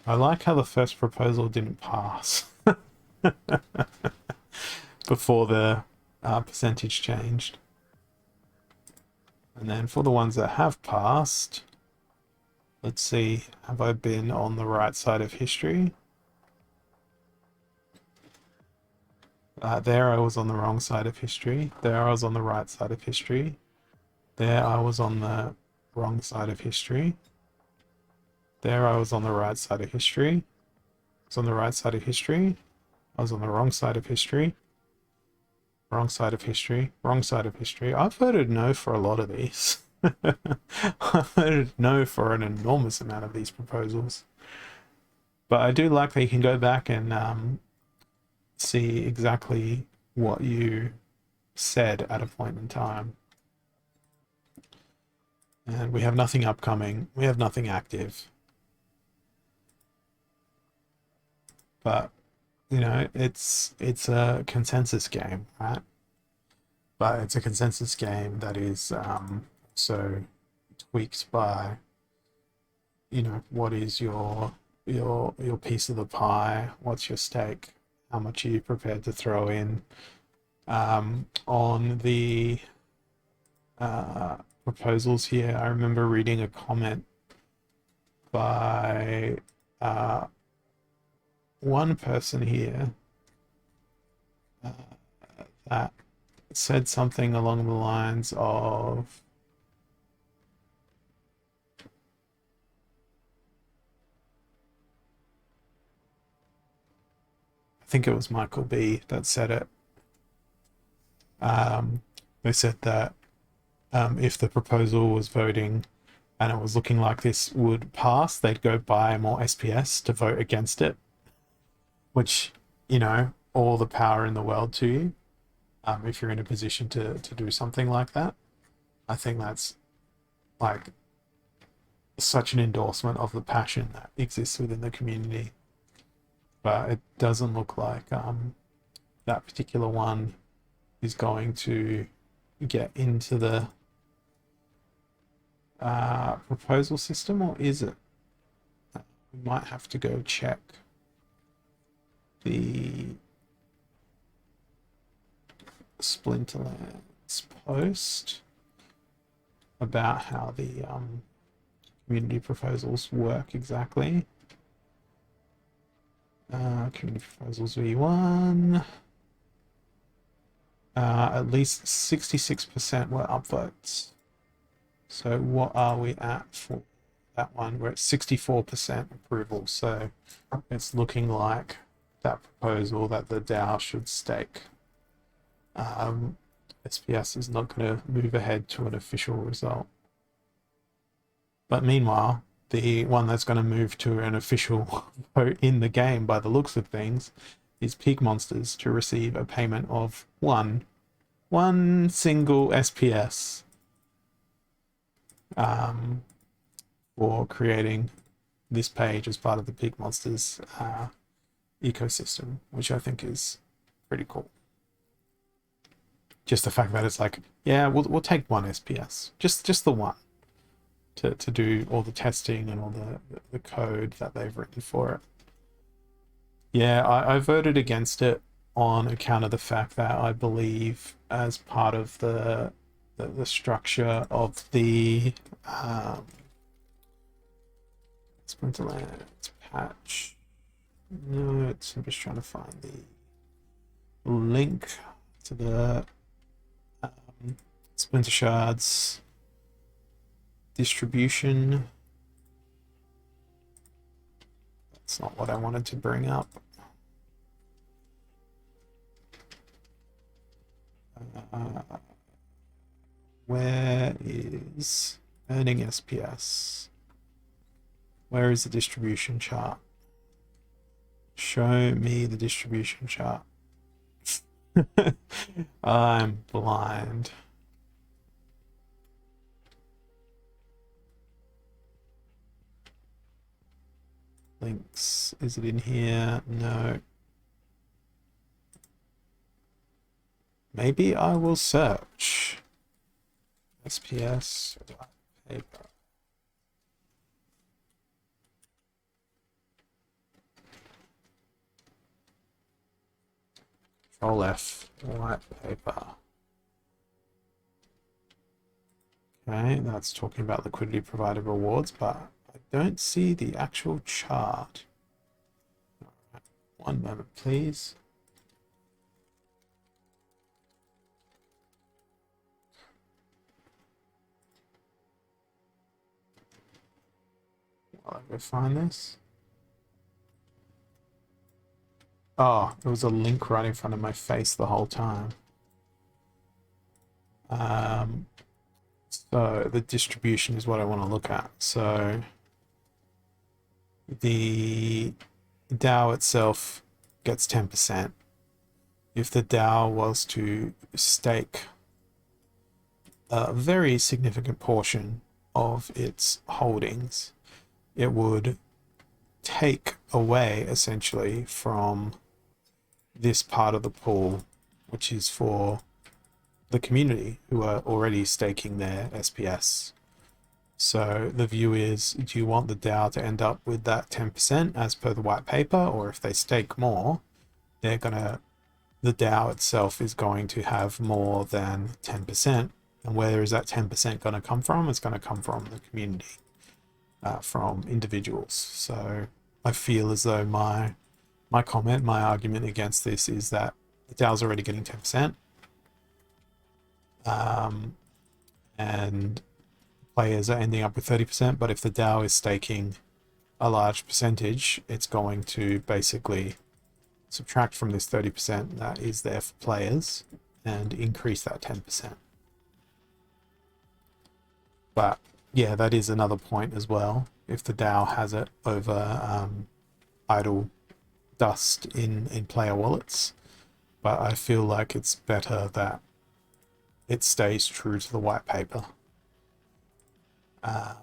I like how the first proposal didn't pass before the percentage changed. And then for the ones that have passed, let's see, have I been on the right side of history? There I was on the wrong side of history. There I was on the right side of history. There I was on the wrong side of history. There I was on the right side of history. I was on the right side of history. I was on the wrong side of history. Wrong side of history. Wrong side of history. I voted no for a lot of these. I voted no for an enormous amount of these proposals. But I do like that you can go back and see exactly what you said at a point in time. And we have nothing upcoming. We have nothing active. But, you know, it's a consensus game, right? But it's a consensus game that is so tweaked by, you know, what is your piece of the pie? What's your stake? How much are you prepared to throw in? On the proposals here, I remember reading a comment by one person here that said something along the lines of I think it was Michael B that said it. They said that if the proposal was voting and it was looking like this would pass, they'd go buy more SPS to vote against it, which, you know, all the power in the world to you, if you're in a position to do something like that. I think that's like such an endorsement of the passion that exists within the community. But it doesn't look like that particular one is going to get into the proposal system, or is it? We might have to go check the Splinterlands post about how the community proposals work exactly. Community proposals V1. At least 66% were upvotes. So what are we at for that one? We're at 64% approval. So it's looking like that proposal that the DAO should stake. SPS is not going to move ahead to an official result. But meanwhile, the one that's going to move to an official vote in the game by the looks of things is Peak Monsters to receive a payment of one single SPS for creating this page as part of the Peak Monsters ecosystem, which I think is pretty cool. Just the fact that it's like, yeah, we'll take one SPS, just the one, to do all the testing and all the code that they've written for it. Yeah, I voted against it on account of the fact that I believe, as part of the structure of the Splinterlands patch notes, I'm just trying to find the link to the Splinter Shards distribution. That's not what I wanted to bring up. Where is earning SPS? Where is the distribution chart? Show me the distribution chart. I'm blind. Links, is it in here? No. Maybe I will search SPS paper. Control F, white paper. Okay, that's talking about liquidity provided rewards, but I don't see the actual chart. Right, one moment, please. While I go find this. Oh, it was a link right in front of my face the whole time. So the distribution is what I want to look at. So the DAO itself gets 10%. If the DAO was to stake a very significant portion of its holdings, it would take away essentially from this part of the pool, which is for the community who are already staking their SPS. So the view is, do you want the DAO to end up with that 10% as per the white paper, or if they stake more, the DAO itself is going to have more than 10%. And where is that 10% going to come from? It's going to come from the community, from individuals. So I feel as though my argument against this is that the DAO's already getting 10%. And players are ending up with 30%, but if the DAO is staking a large percentage, it's going to basically subtract from this 30% that is there for players and increase that 10%. But yeah, that is another point as well. If the DAO has it over idle dust in player wallets, but I feel like it's better that it stays true to the white paper. Uh,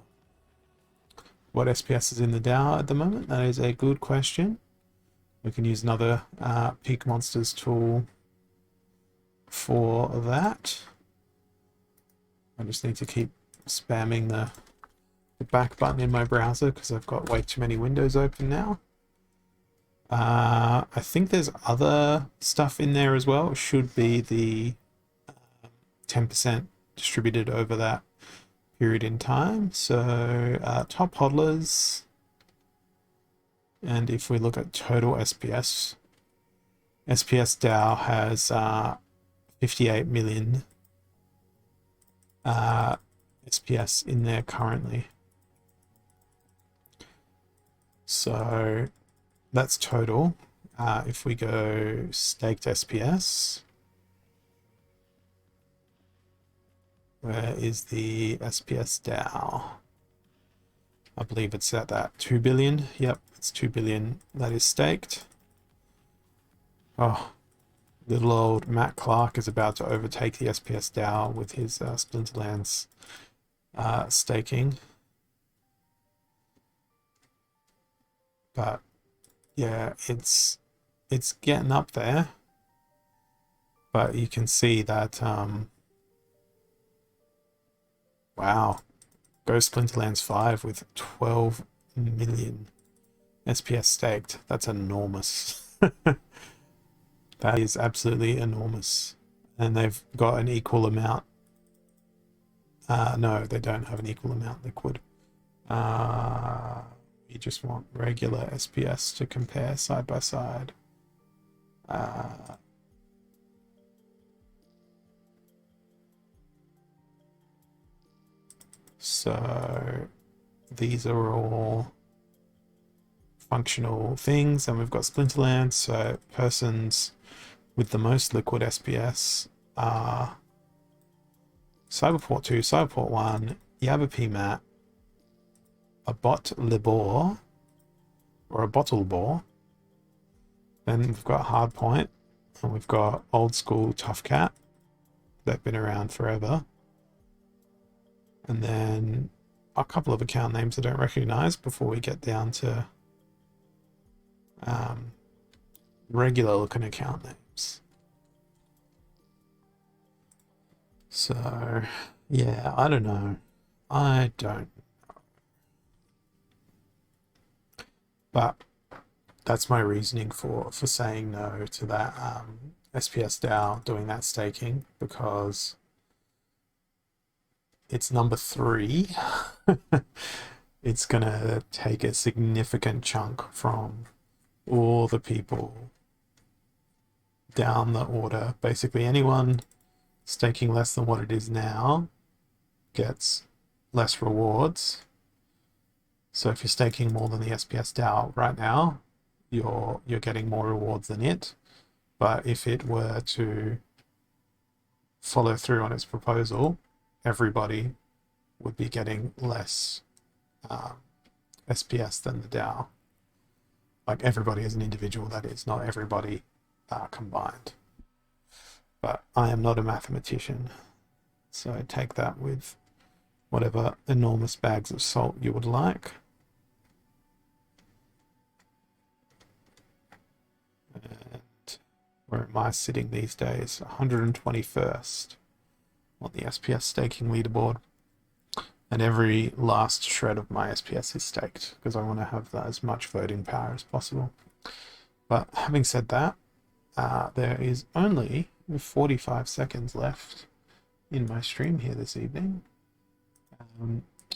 what SPS is in the DAO at the moment? That is a good question. We can use another Peak Monsters tool for that. I just need to keep spamming the back button in my browser because I've got way too many windows open now. I think there's other stuff in there as well. It should be the 10% distributed over that period in time. So top hodlers, and if we look at total SPS, SPS DAO has 58 million SPS in there currently. So that's total. If we go staked SPS, where is the SPS DAO? I believe it's at that 2 billion. Yep, it's 2 billion that is staked. Oh, little old Matt Clark is about to overtake the SPS DAO with his Splinterlands staking. But yeah, it's getting up there. But you can see that wow, go Splinterlands 5 with 12 million SPS staked. That's enormous. That is absolutely enormous. And they've got an equal amount. No, they don't have an equal amount liquid. You just want regular SPS to compare side by side. So these are all functional things, and we've got Splinterlands. So persons with the most liquid SPS are Cyberport 2, Cyberport 1, Yabba PMAT, a Bot Libor, or a Bottle Bore. Then we've got Hardpoint, and we've got Old School Tough Cat. They've been around forever. And then a couple of account names I don't recognize before we get down to regular looking account names. So yeah, I don't know. I don't know. But that's my reasoning for saying no to that SPS DAO doing that staking, because it's number 3. It's gonna take a significant chunk from all the people down the order. Basically anyone staking less than what it is now gets less rewards. So if you're staking more than the SPS DAO right now, you're getting more rewards than it. But if it were to follow through on its proposal, everybody would be getting less SPS than the DAO. Like everybody as an individual, that is, not everybody combined. But I am not a mathematician, so I take that with whatever enormous bags of salt you would like. And where am I sitting these days? 121st on the SPS staking leaderboard. And every last shred of my SPS is staked because I want to have as much voting power as possible. But having said that, there is only 45 seconds left in my stream here this evening.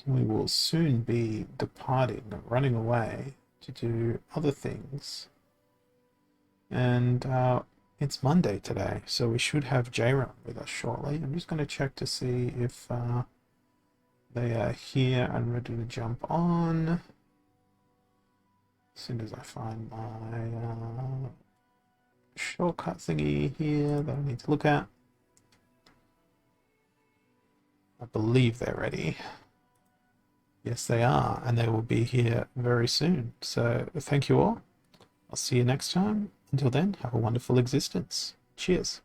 We will soon be departing, running away to do other things. And it's Monday today, so we should have J-Run with us shortly. I'm just going to check to see if they are here and ready to jump on. As soon as I find my shortcut thingy here that I need to look at. I believe they're ready. Yes, they are, and they will be here very soon. So thank you all. I'll see you next time. Until then, have a wonderful existence. Cheers.